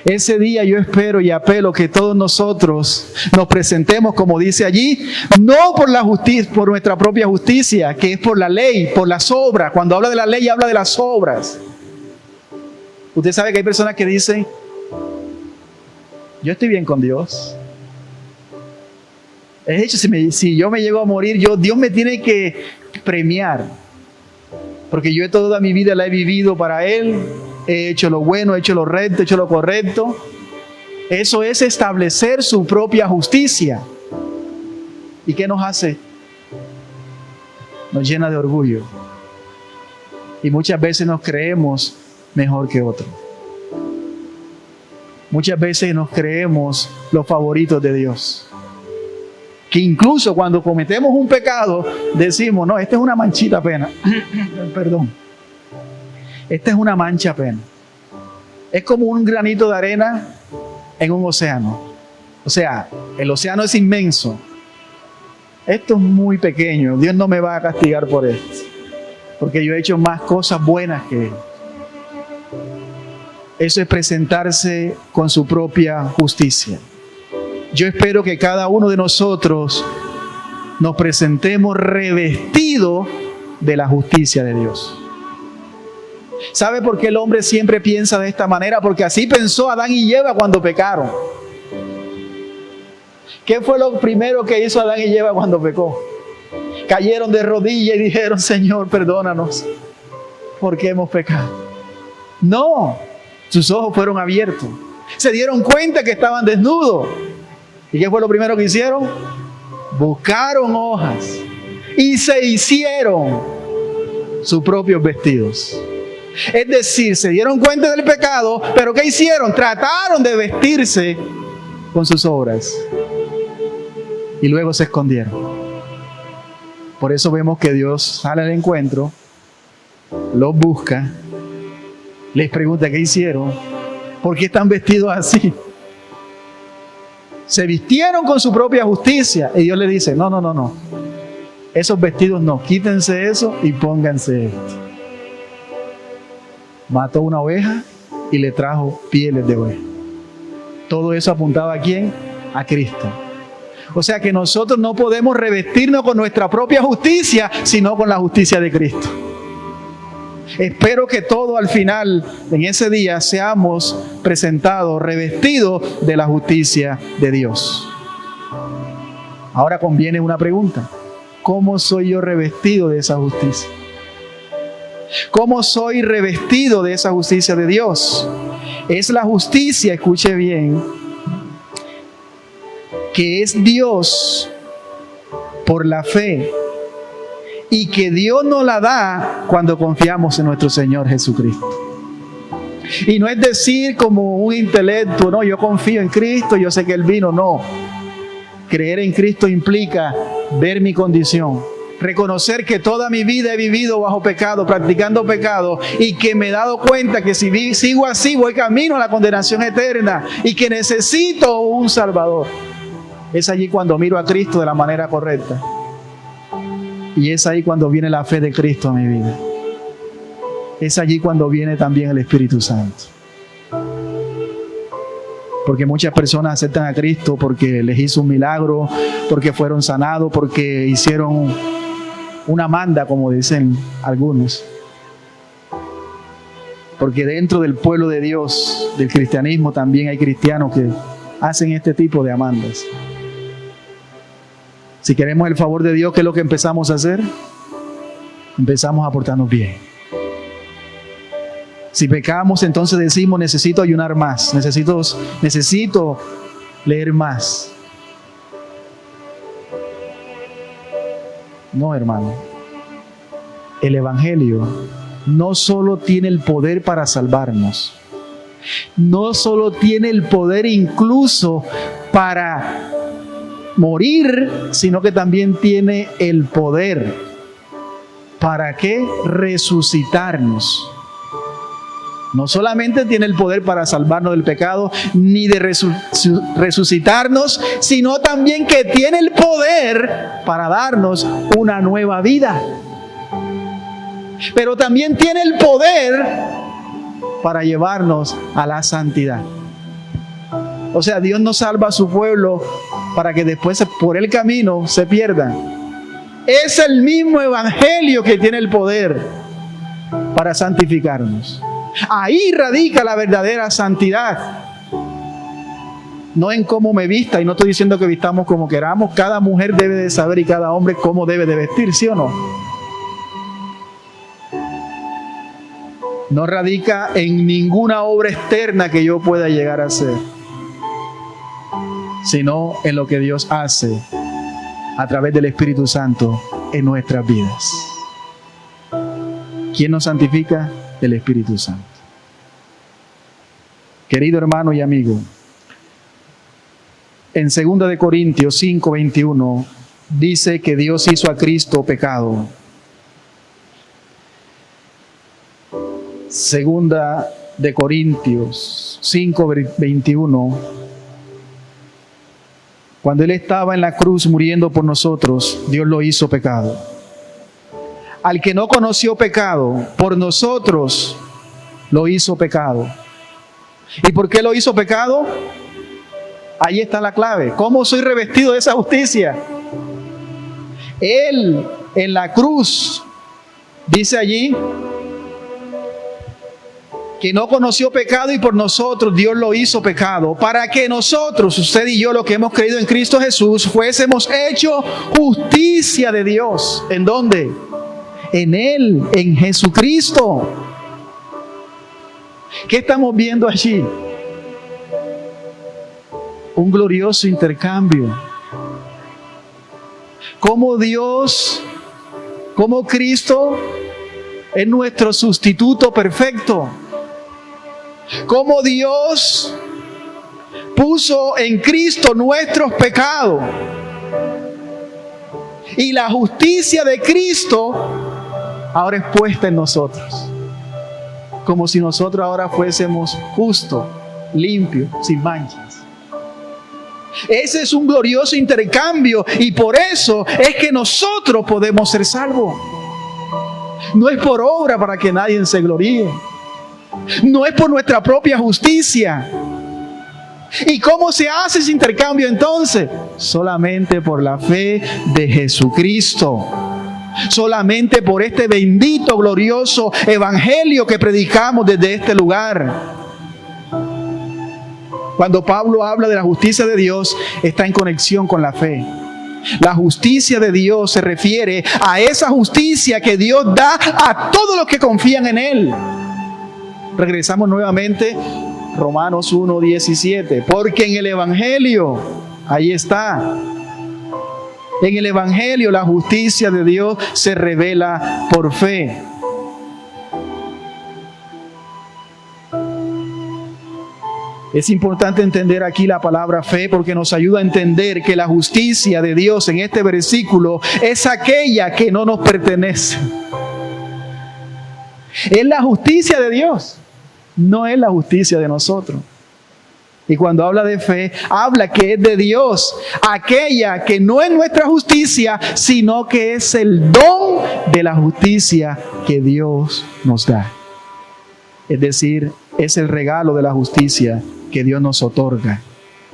Ese día yo espero y apelo que todos nosotros nos presentemos, como dice allí, no por la justicia, por nuestra propia justicia, que es por la ley, por las obras. Cuando habla de la ley, habla de las obras. Usted sabe que hay personas que dicen, yo estoy bien con Dios. De hecho, si yo me llego a morir, Dios me tiene que premiar. Porque yo toda mi vida la he vivido para Él. He hecho lo bueno, he hecho lo recto, he hecho lo correcto. Eso es establecer su propia justicia. ¿Y qué nos hace? Nos llena de orgullo. Y muchas veces nos creemos mejor que otros. Muchas veces nos creemos los favoritos de Dios. Que incluso cuando cometemos un pecado, decimos, no, esta es una manchita apenas. Perdón. Esta es una mancha apenas. Es como un granito de arena en un océano. O sea, el océano es inmenso. Esto es muy pequeño. Dios no me va a castigar por esto. Porque yo he hecho más cosas buenas que Él. Eso es presentarse con su propia justicia. Yo espero que cada uno de nosotros nos presentemos revestidos de la justicia de Dios. ¿Sabe por qué el hombre siempre piensa de esta manera? Porque así pensó Adán y Eva cuando pecaron. ¿Qué fue lo primero que hizo Adán y Eva cuando pecó? Cayeron de rodillas y dijeron, Señor, perdónanos, porque hemos pecado. No, sus ojos fueron abiertos. Se dieron cuenta que estaban desnudos. ¿Y qué fue lo primero que hicieron? Buscaron hojas y se hicieron sus propios vestidos. Es decir, se dieron cuenta del pecado, pero ¿qué hicieron? Trataron de vestirse con sus obras y luego se escondieron. Por eso vemos que Dios sale al encuentro, los busca, les pregunta qué hicieron, por qué están vestidos así. Se vistieron con su propia justicia y Dios les dice, no, esos vestidos no, quítense eso y pónganse esto. Mató una oveja y le trajo pieles de oveja. Todo eso apuntaba ¿a quién? A Cristo. O sea que nosotros no podemos revestirnos con nuestra propia justicia, sino con la justicia de Cristo. Espero que todos al final, en ese día, seamos presentados, revestidos de la justicia de Dios. Ahora conviene una pregunta. ¿Cómo soy yo revestido de esa justicia? ¿Cómo soy revestido de esa justicia de Dios? Es la justicia, escuche bien, que es Dios por la fe y que Dios nos la da cuando confiamos en nuestro Señor Jesucristo. Y no es decir como un intelecto, no, yo confío en Cristo, yo sé que Él vino, no. Creer en Cristo implica ver mi condición, reconocer que toda mi vida he vivido bajo pecado, practicando pecado, y que me he dado cuenta que si sigo así voy camino a la condenación eterna y que necesito un Salvador. Es allí cuando miro a Cristo de la manera correcta. Y es ahí cuando viene la fe de Cristo a mi vida. es allí cuando viene también el Espíritu Santo. Porque muchas personas aceptan a Cristo porque les hizo un milagro, porque fueron sanados, porque hicieron una manda, como dicen algunos. Porque dentro del pueblo de Dios, del cristianismo, también hay cristianos que hacen este tipo de amandas. Si queremos el favor de Dios, ¿qué es lo que empezamos a hacer? Empezamos a portarnos bien. Si pecamos, entonces decimos, necesito ayunar más, necesito leer más. No, hermano. El Evangelio no solo tiene el poder para salvarnos, no solo tiene el poder incluso para morir, sino que también tiene el poder ¿para qué? Resucitarnos. No solamente tiene el poder para salvarnos del pecado, ni de resucitarnos, sino también que tiene el poder para darnos una nueva vida. Pero también tiene el poder para llevarnos a la santidad. O sea, Dios no salva a su pueblo para que después por el camino se pierdan. Es el mismo Evangelio que tiene el poder para santificarnos. Ahí radica la verdadera santidad. No en cómo me vista, y no estoy diciendo que vistamos como queramos. Cada mujer debe de saber y cada hombre cómo debe de vestir, ¿sí o no? No radica en ninguna obra externa que yo pueda llegar a hacer, sino en lo que Dios hace a través del Espíritu Santo en nuestras vidas. ¿Quién nos santifica? El Espíritu Santo. Querido hermano y amigo, en 2 de Corintios 5:21 dice que Dios hizo a Cristo pecado. 2 de Corintios 5:21, cuando Él estaba en la cruz muriendo por nosotros, Dios lo hizo pecado. Al que no conoció pecado, por nosotros lo hizo pecado. ¿Y por qué lo hizo pecado? Ahí está la clave. ¿Cómo soy revestido de esa justicia? Él en la cruz, dice allí, que no conoció pecado y por nosotros Dios lo hizo pecado, para que nosotros, usted y yo, los que hemos creído en Cristo Jesús, fuésemos hechos justicia de Dios. ¿En dónde? En Él, en Jesucristo. ¿Qué estamos viendo allí? Un glorioso intercambio. Como Dios, como Cristo es nuestro sustituto perfecto. Como Dios puso en Cristo nuestros pecados. Y la justicia de Cristo ahora es puesta en nosotros. Como si nosotros ahora fuésemos justos, limpios, sin manchas. Ese es un glorioso intercambio y por eso es que nosotros podemos ser salvos. No es por obra para que nadie se gloríe. No es por nuestra propia justicia. ¿Y cómo se hace ese intercambio entonces? Solamente por la fe de Jesucristo. Solamente por este bendito, glorioso evangelio que predicamos desde este lugar. Cuando Pablo habla de la justicia de Dios, está en conexión con la fe. La justicia de Dios se refiere a esa justicia que Dios da a todos los que confían en Él. Regresamos nuevamente, Romanos 1:17. Porque en el evangelio, ahí está. En el evangelio la justicia de Dios se revela por fe. Es importante entender aquí la palabra fe porque nos ayuda a entender que la justicia de Dios en este versículo es aquella que no nos pertenece. Es la justicia de Dios, no es la justicia de nosotros. Y cuando habla de fe, habla que es de Dios, aquella que no es nuestra justicia, sino que es el don de la justicia que Dios nos da. Es decir, es el regalo de la justicia que Dios nos otorga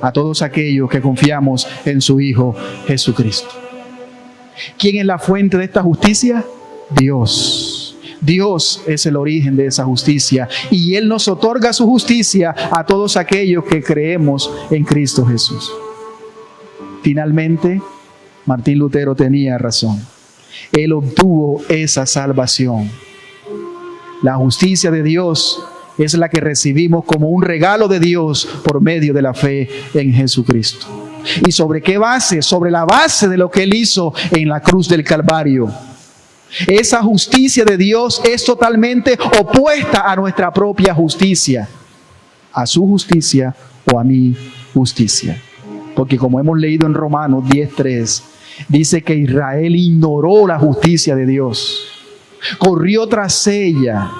a todos aquellos que confiamos en su Hijo Jesucristo. ¿Quién es la fuente de esta justicia? Dios. Dios es el origen de esa justicia y Él nos otorga su justicia a todos aquellos que creemos en Cristo Jesús. Finalmente, Martín Lutero tenía razón. Él obtuvo esa salvación. La justicia de Dios es la que recibimos como un regalo de Dios por medio de la fe en Jesucristo. ¿Y sobre qué base? Sobre la base de lo que Él hizo en la cruz del Calvario. Esa justicia de Dios es totalmente opuesta a nuestra propia justicia, a su justicia o a mi justicia. Porque como hemos leído en Romanos 10:3, dice que Israel ignoró la justicia de Dios, corrió tras ella,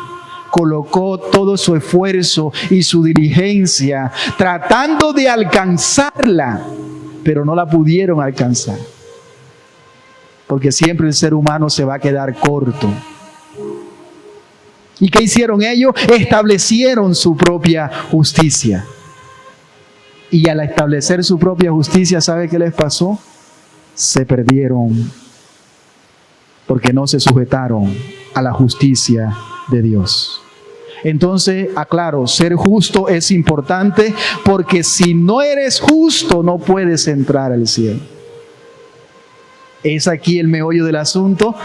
colocó todo su esfuerzo y su diligencia tratando de alcanzarla, pero no la pudieron alcanzar. Porque siempre el ser humano se va a quedar corto. ¿Y qué hicieron ellos? Establecieron su propia justicia. Y al establecer su propia justicia, ¿sabe qué les pasó? Se perdieron. Porque no se sujetaron a la justicia de Dios. Entonces, aclaro, ser justo es importante porque si no eres justo, no puedes entrar al cielo. Es aquí el meollo del asunto.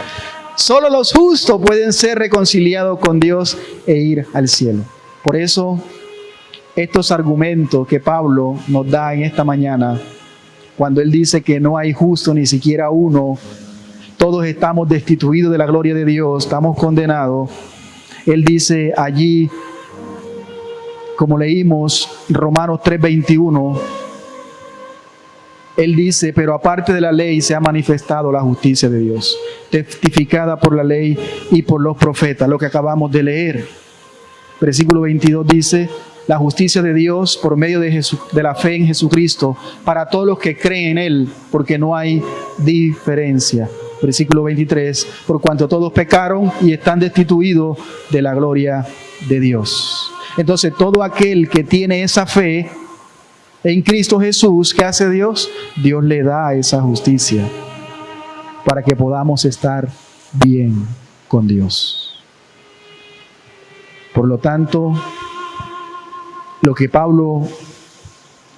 Solo los justos pueden ser reconciliados con Dios e ir al cielo. Por eso, estos argumentos que Pablo nos da en esta mañana, cuando él dice que no hay justo ni siquiera uno, todos estamos destituidos de la gloria de Dios, estamos condenados. Él dice allí, como leímos Romanos 3:21, Él dice, pero aparte de la ley se ha manifestado la justicia de Dios, testificada por la ley y por los profetas, lo que acabamos de leer. Versículo 22 dice, la justicia de Dios por medio de la fe en Jesucristo, para todos los que creen en Él, porque no hay diferencia. Versículo 23, por cuanto todos pecaron y están destituidos de la gloria de Dios. Entonces, todo aquel que tiene esa fe en Cristo Jesús, ¿qué hace Dios? Dios le da esa justicia para que podamos estar bien con Dios. Por lo tanto, lo que Pablo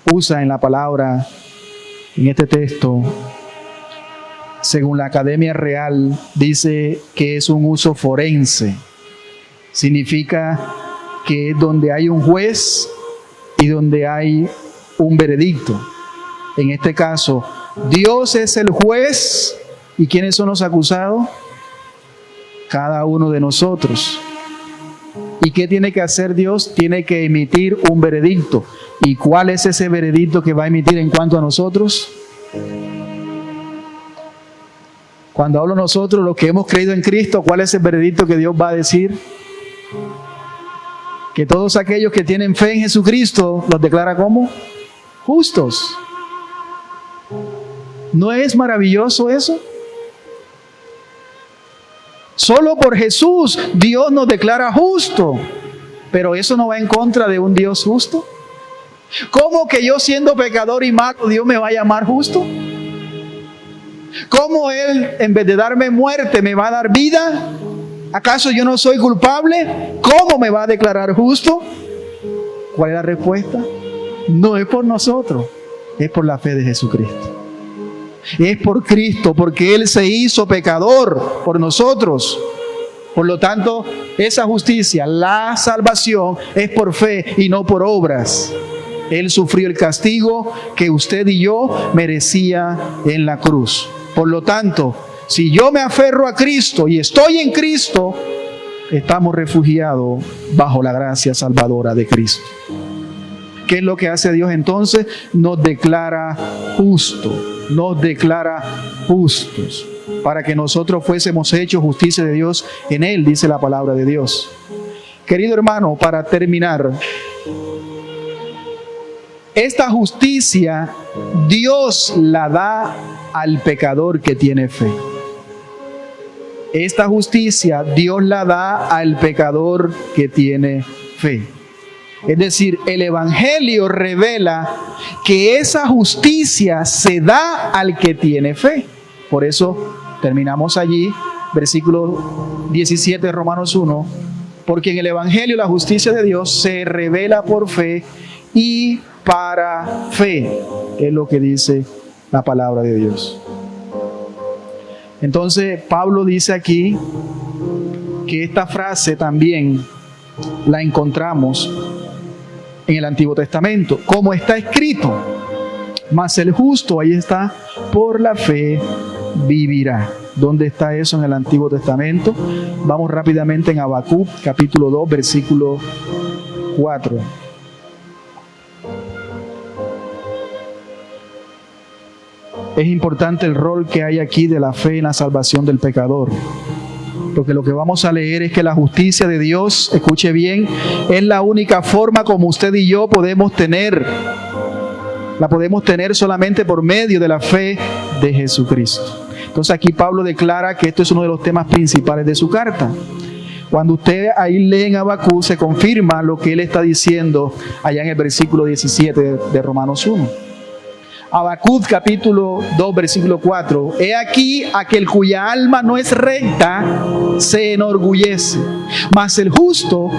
usa en la palabra, en este texto, según la Academia Real, dice que es un uso forense. Significa que es donde hay un juez y donde hay un veredicto. En este caso, Dios es el juez. ¿Y quiénes son los acusados? Cada uno de nosotros. ¿Y qué tiene que hacer Dios? Tiene que emitir un veredicto. ¿Y cuál es ese veredicto que va a emitir en cuanto a nosotros? Cuando hablo nosotros, los que hemos creído en Cristo, ¿cuál es el veredicto que Dios va a decir? Que todos aquellos que tienen fe en Jesucristo los declara como justos. ¿No es maravilloso eso? Solo por Jesús Dios nos declara justo, pero eso no va en contra de un Dios justo. ¿Cómo que yo siendo pecador y malo Dios me va a llamar justo? ¿Cómo Él en vez de darme muerte me va a dar vida? ¿Acaso yo no soy culpable? ¿Cómo me va a declarar justo? ¿Cuál es la respuesta? No es por nosotros, es por la fe de Jesucristo. Es por Cristo, porque Él se hizo pecador por nosotros. Por lo tanto, esa justicia, la salvación, es por fe y no por obras. Él sufrió el castigo que usted y yo merecía en la cruz. Por lo tanto, si yo me aferro a Cristo y estoy en Cristo, estamos refugiados bajo la gracia salvadora de Cristo. ¿Qué es lo que hace Dios entonces? Nos declara justos, nos declara justos, para que nosotros fuésemos hechos justicia de Dios en Él, dice la palabra de Dios. Querido hermano, para terminar, esta justicia Dios la da al pecador que tiene fe. Esta justicia Dios la da al pecador que tiene fe. Es decir, el Evangelio revela que esa justicia se da al que tiene fe. Por eso terminamos allí, versículo 17 de Romanos 1, porque en el Evangelio la justicia de Dios se revela por fe y para fe, es lo que dice la palabra de Dios. Entonces Pablo dice aquí que esta frase también la encontramos en el Antiguo Testamento, como está escrito: mas el justo, ahí está, por la fe vivirá. ¿Dónde está eso en el Antiguo Testamento? Vamos rápidamente en Habacuc, capítulo 2, versículo 4. Es importante el rol que hay aquí de la fe en la salvación del pecador. Porque lo que vamos a leer es que la justicia de Dios, escuche bien, es la única forma como usted y yo podemos tener. La podemos tener solamente por medio de la fe de Jesucristo. Entonces aquí Pablo declara que esto es uno de los temas principales de su carta. Cuando usted ahí lee en Habacuc, se confirma lo que él está diciendo allá en el versículo 17 de Romanos 1. Habacuc capítulo 2 versículo 4. He aquí aquel cuya alma no es recta se enorgullece, mas el justo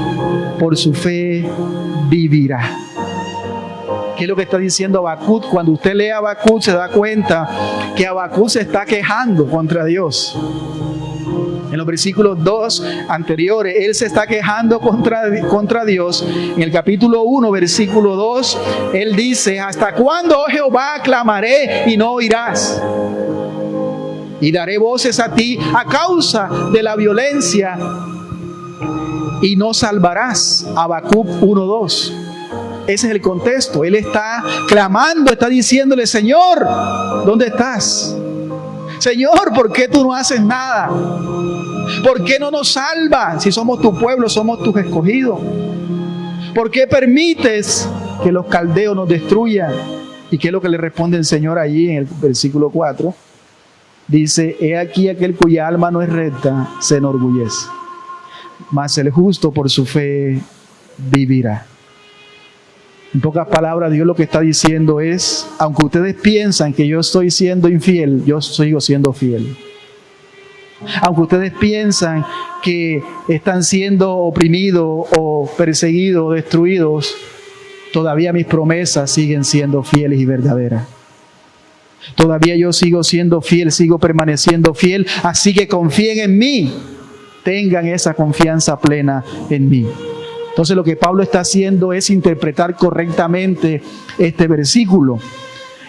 por su fe vivirá. ¿Qué es lo que está diciendo Habacuc? Cuando usted lee Habacuc se da cuenta que Habacuc se está quejando contra Dios. En los versículos 2 anteriores, él se está quejando contra Dios. En el capítulo 1, versículo 2, él dice: ¿hasta cuándo, oh Jehová, clamaré y no oirás? Y daré voces a ti a causa de la violencia y no salvarás. Habacuc 1:2. Ese es el contexto. Él está clamando, está diciéndole: Señor, ¿dónde estás? Señor, ¿por qué tú no haces nada? ¿Por qué no nos salvas si somos tu pueblo, somos tus escogidos? ¿Por qué permites que los caldeos nos destruyan? ¿Y qué es lo que le responde el Señor allí en el versículo 4? Dice: he aquí aquel cuya alma no es recta se enorgullece, mas el justo por su fe vivirá. En pocas palabras, Dios lo que está diciendo es: aunque ustedes piensan que yo estoy siendo infiel, yo sigo siendo fiel. Aunque ustedes piensan que están siendo oprimidos o perseguidos o destruidos, todavía mis promesas siguen siendo fieles y verdaderas. Todavía yo sigo siendo fiel, sigo permaneciendo fiel, así que confíen en mí, tengan esa confianza plena en mí. Entonces lo que Pablo está haciendo es interpretar correctamente este versículo.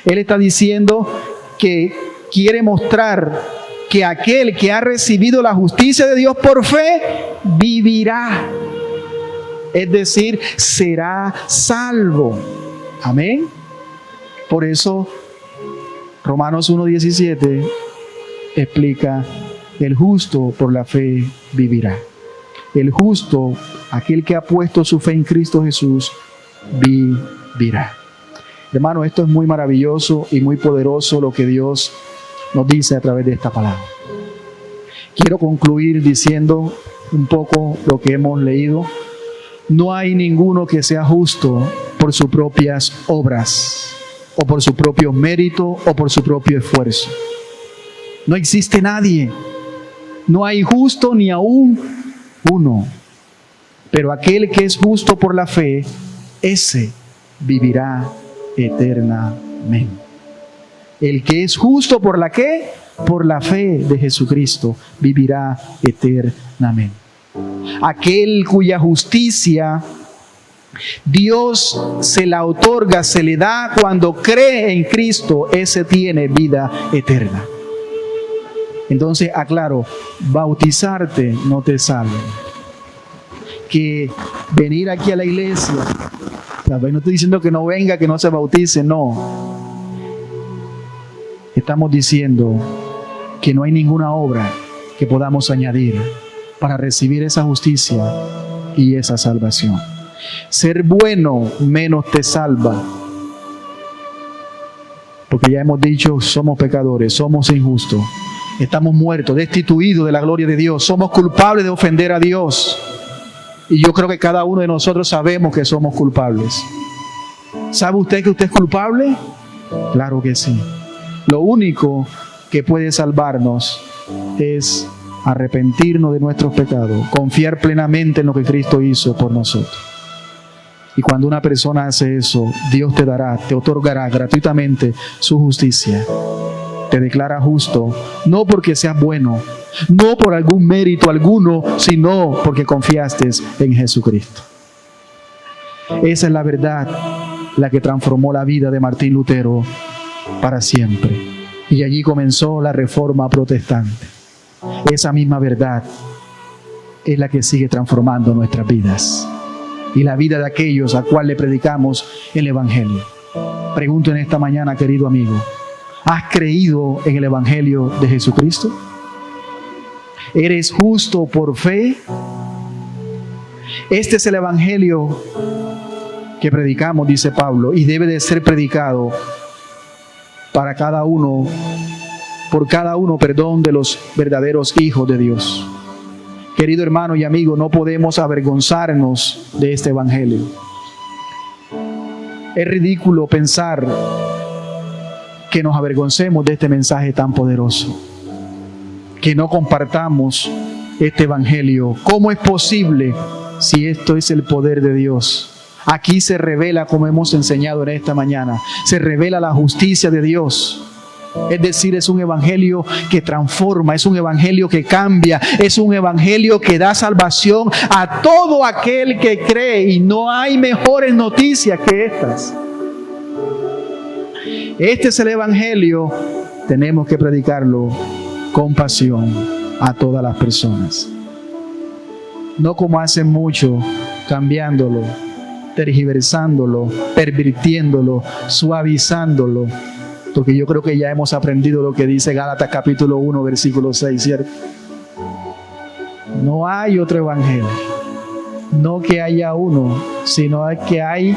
Él está diciendo que quiere mostrar que aquel que ha recibido la justicia de Dios por fe, vivirá. Es decir, será salvo. Amén. Por eso Romanos 1:17 explica: el justo por la fe vivirá. El justo, aquel que ha puesto su fe en Cristo Jesús, vivirá. Hermano, esto es muy maravilloso y muy poderoso lo que Dios nos dice a través de esta palabra. Quiero concluir diciendo un poco lo que hemos leído. No hay ninguno que sea justo por sus propias obras, o por su propio mérito, o por su propio esfuerzo. No existe nadie. No hay justo ni aún uno. Pero aquel que es justo por la fe, ese vivirá eternamente. El que es justo por la ¿qué? Por la fe de Jesucristo, vivirá eternamente. Aquel cuya justicia Dios se la otorga, se le da cuando cree en Cristo, ese tiene vida eterna. Entonces, aclaro, bautizarte no te salva. Que venir aquí a la iglesia, no estoy diciendo que no venga, que no se bautice, no. Estamos diciendo que no hay ninguna obra que podamos añadir para recibir esa justicia y esa salvación. Ser bueno menos te salva. Porque ya hemos dicho, somos pecadores, somos injustos, estamos muertos, destituidos de la gloria de Dios, somos culpables de ofender a Dios. Y yo creo que cada uno de nosotros sabemos que somos culpables. ¿Sabe usted que usted es culpable? Claro que sí. Lo único que puede salvarnos es arrepentirnos de nuestros pecados, confiar plenamente en lo que Cristo hizo por nosotros. Y cuando una persona hace eso, Dios te otorgará gratuitamente su justicia. Te declara justo, no porque seas bueno, no por algún mérito alguno, sino porque confiaste en Jesucristo. Esa es la verdad, la que transformó la vida de Martín Lutero para siempre. Y allí comenzó la Reforma Protestante. Esa misma verdad es la que sigue transformando nuestras vidas y la vida de aquellos a cuales le predicamos el Evangelio. Pregunto en esta mañana, querido amigo, ¿has creído en el Evangelio de Jesucristo? ¿Eres justo por fe? Este es el Evangelio que predicamos, dice Pablo, y debe de ser predicado para cada uno, por cada uno, de los verdaderos hijos de Dios. Querido hermano y amigo, no podemos avergonzarnos de este Evangelio. Es ridículo pensar que nos avergoncemos de este mensaje tan poderoso, que no compartamos este Evangelio. ¿Cómo es posible si esto es el poder de Dios? Aquí se revela, como hemos enseñado en esta mañana, se revela la justicia de Dios. Es decir, es un evangelio que transforma, es un evangelio que cambia, es un evangelio que da salvación a todo aquel que cree, y no hay mejores noticias que estas. Este es el evangelio, tenemos que predicarlo con pasión a todas las personas. No como hacen muchos, cambiándolo, tergiversándolo, pervirtiéndolo, suavizándolo. Porque yo creo que ya hemos aprendido lo que dice Gálatas capítulo 1, versículo 6, ¿cierto? No hay otro evangelio. No que haya uno, sino que hay,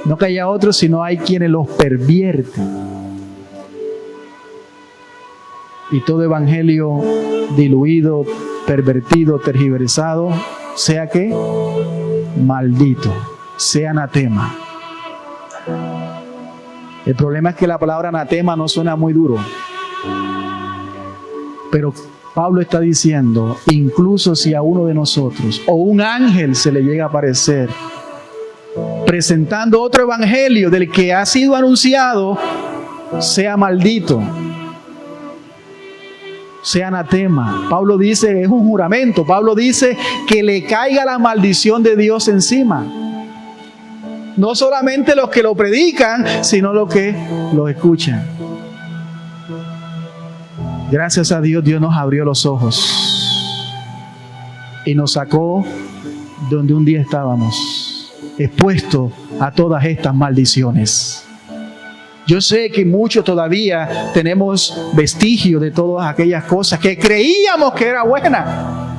no que haya otro, sino hay quienes los pervierten. Y todo evangelio diluido, pervertido, tergiversado, sea que maldito, sea anatema. El problema es que la palabra anatema no suena muy duro. Pero Pablo está diciendo, incluso si a uno de nosotros o un ángel se le llega a aparecer presentando otro evangelio del que ha sido anunciado, sea maldito, sea anatema. Pablo dice, es un juramento. Pablo dice que le caiga la maldición de Dios encima. No solamente los que lo predican, sino los que lo escuchan. Gracias a Dios, Dios nos abrió los ojos y nos sacó donde un día estábamos, expuestos a todas estas maldiciones. Yo sé que muchos todavía tenemos vestigios de todas aquellas cosas que creíamos que era buena,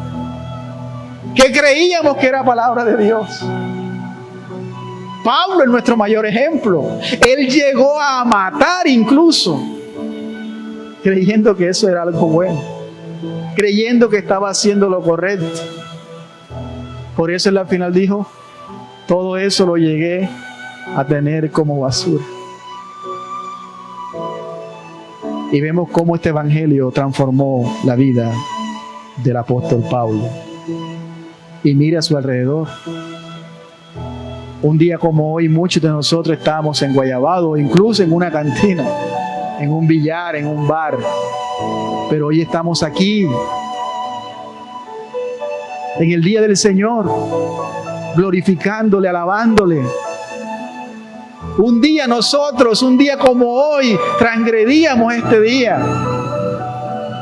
que creíamos que era palabra de Dios. Pablo es nuestro mayor ejemplo. Él llegó a matar incluso, creyendo que eso era algo bueno, creyendo que estaba haciendo lo correcto. Por eso él al final dijo, todo eso lo llegué a tener como basura. Y vemos cómo este evangelio transformó la vida del apóstol Pablo. Y mira a su alrededor. Un día como hoy, muchos de nosotros estábamos en Guayabado, incluso en una cantina, en un billar, en un bar. Pero hoy estamos aquí, en el día del Señor, glorificándole, alabándole. Un día nosotros, un día como hoy, transgredíamos este día.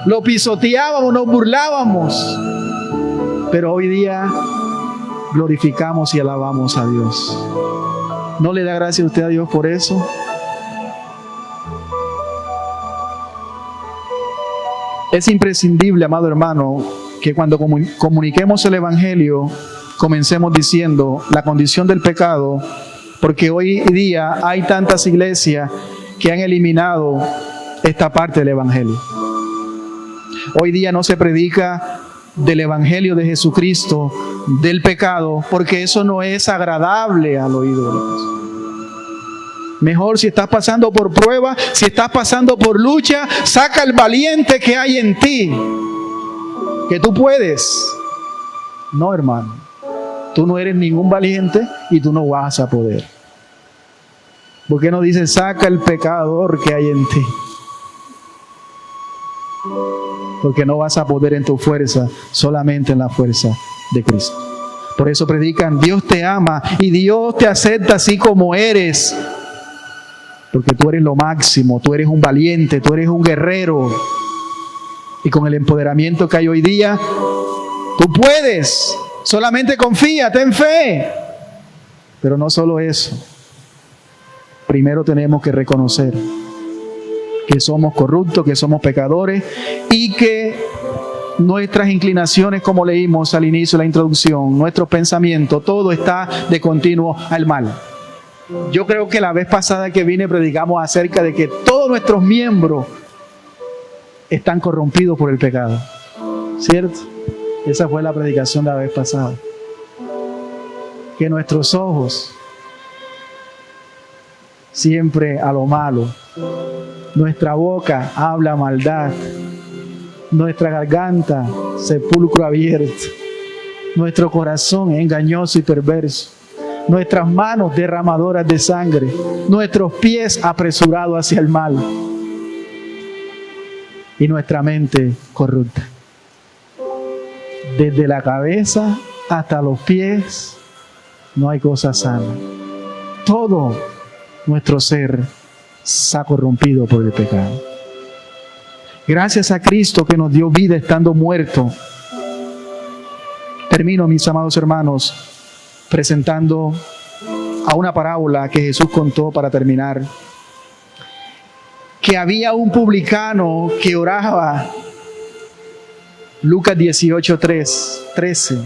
Lo pisoteábamos, nos burlábamos. Pero hoy día glorificamos y alabamos a Dios. ¿No le da gracias a usted a Dios por eso? Es imprescindible, amado hermano, que cuando comuniquemos el evangelio, comencemos diciendo la condición del pecado, porque hoy día hay tantas iglesias que han eliminado esta parte del evangelio. Hoy día no se predica del Evangelio de Jesucristo, del pecado, porque eso no es agradable al oído de Dios. Mejor, si estás pasando por prueba, si estás pasando por lucha, saca el valiente que hay en ti, que tú puedes. No, hermano, tú no eres ningún valiente y tú no vas a poder. ¿Por qué no dice saca el pecador que hay en ti? Porque no vas a poder en tu fuerza, solamente en la fuerza de Cristo. Por eso predican, Dios te ama y Dios te acepta así como eres. Porque tú eres lo máximo, tú eres un valiente, tú eres un guerrero. Y con el empoderamiento que hay hoy día, tú puedes. Solamente confía, ten fe. Pero no solo eso. Primero tenemos que reconocer que somos corruptos, que somos pecadores y que nuestras inclinaciones, como leímos al inicio de la introducción, nuestros pensamientos, todo está de continuo al mal. Yo creo que la vez pasada que vine predicamos acerca de que todos nuestros miembros están corrompidos por el pecado. ¿Cierto? Esa fue la predicación de la vez pasada. Que nuestros ojos siempre a lo malo, nuestra boca habla maldad, nuestra garganta sepulcro abierto, nuestro corazón engañoso y perverso, nuestras manos derramadoras de sangre, nuestros pies apresurados hacia el mal y nuestra mente corrupta. Desde la cabeza hasta los pies no hay cosa sana. Todo nuestro ser se ha corrompido por el pecado. Gracias a Cristo que nos dio vida estando muerto. Termino, mis amados hermanos, presentando a una parábola que Jesús contó para terminar. Que había un publicano que oraba. Lucas 18:13.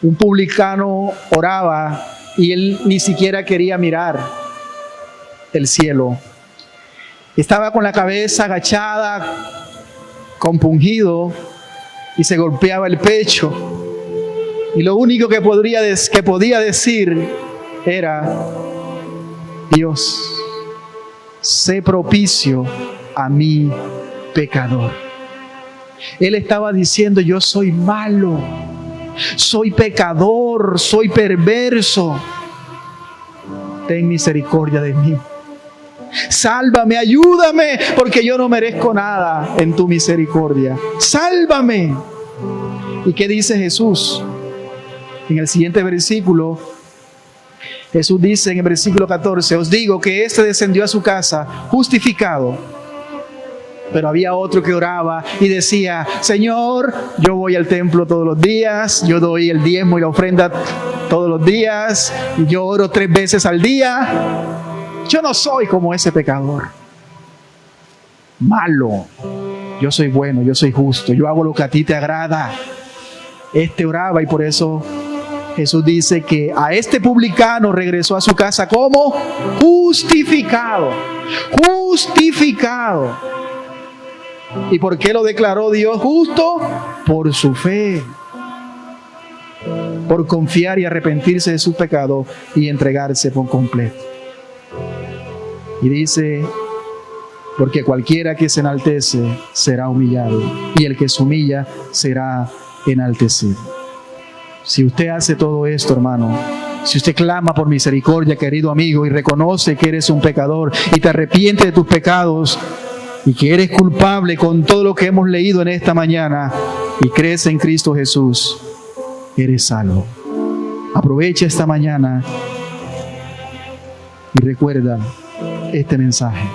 Un publicano oraba y él ni siquiera quería mirar el cielo. Estaba con la cabeza agachada, compungido, y se golpeaba el pecho. Y lo único que podía decir era: Dios, sé propicio a mi pecador. Él estaba diciendo: yo soy malo, soy pecador, soy perverso. Ten misericordia de mí. Sálvame, ayúdame, porque yo no merezco nada en tu misericordia. Sálvame. ¿Y qué dice Jesús? En el siguiente versículo, Jesús dice en el versículo 14: os digo que éste descendió a su casa justificado. Pero había otro que oraba y decía: Señor, yo voy al templo todos los días, yo doy el diezmo y la ofrenda todos los días, y yo oro 3 veces al día. Yo no soy como ese pecador malo. Yo soy bueno, yo soy justo, yo hago lo que a ti te agrada. Este oraba, y por eso Jesús dice que a este publicano regresó a su casa como justificado. Justificado. ¿Y por qué lo declaró Dios justo? Por su fe. Por confiar y arrepentirse de sus pecados y entregarse por completo. Y dice: porque cualquiera que se enaltece será humillado, y el que se humilla será enaltecido. Si usted hace todo esto, hermano, si usted clama por misericordia, querido amigo, y reconoce que eres un pecador y te arrepientes de tus pecados y que eres culpable con todo lo que hemos leído en esta mañana, y crees en Cristo Jesús, eres salvo. Aprovecha esta mañana y recuerda este mensaje.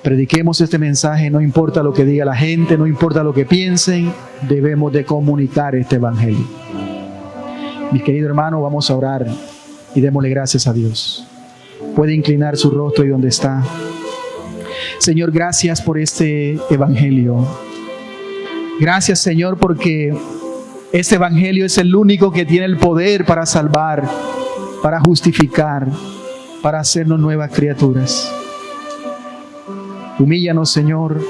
Prediquemos este mensaje, no importa lo que diga la gente, no importa lo que piensen, debemos de comunicar este evangelio. Mis queridos hermanos, vamos a orar y démosle gracias a Dios. Puede inclinar su rostro y donde está. Señor, gracias por este evangelio. Gracias, Señor, porque este evangelio es el único que tiene el poder para salvar, para justificar, para hacernos nuevas criaturas. Humíllanos, Señor,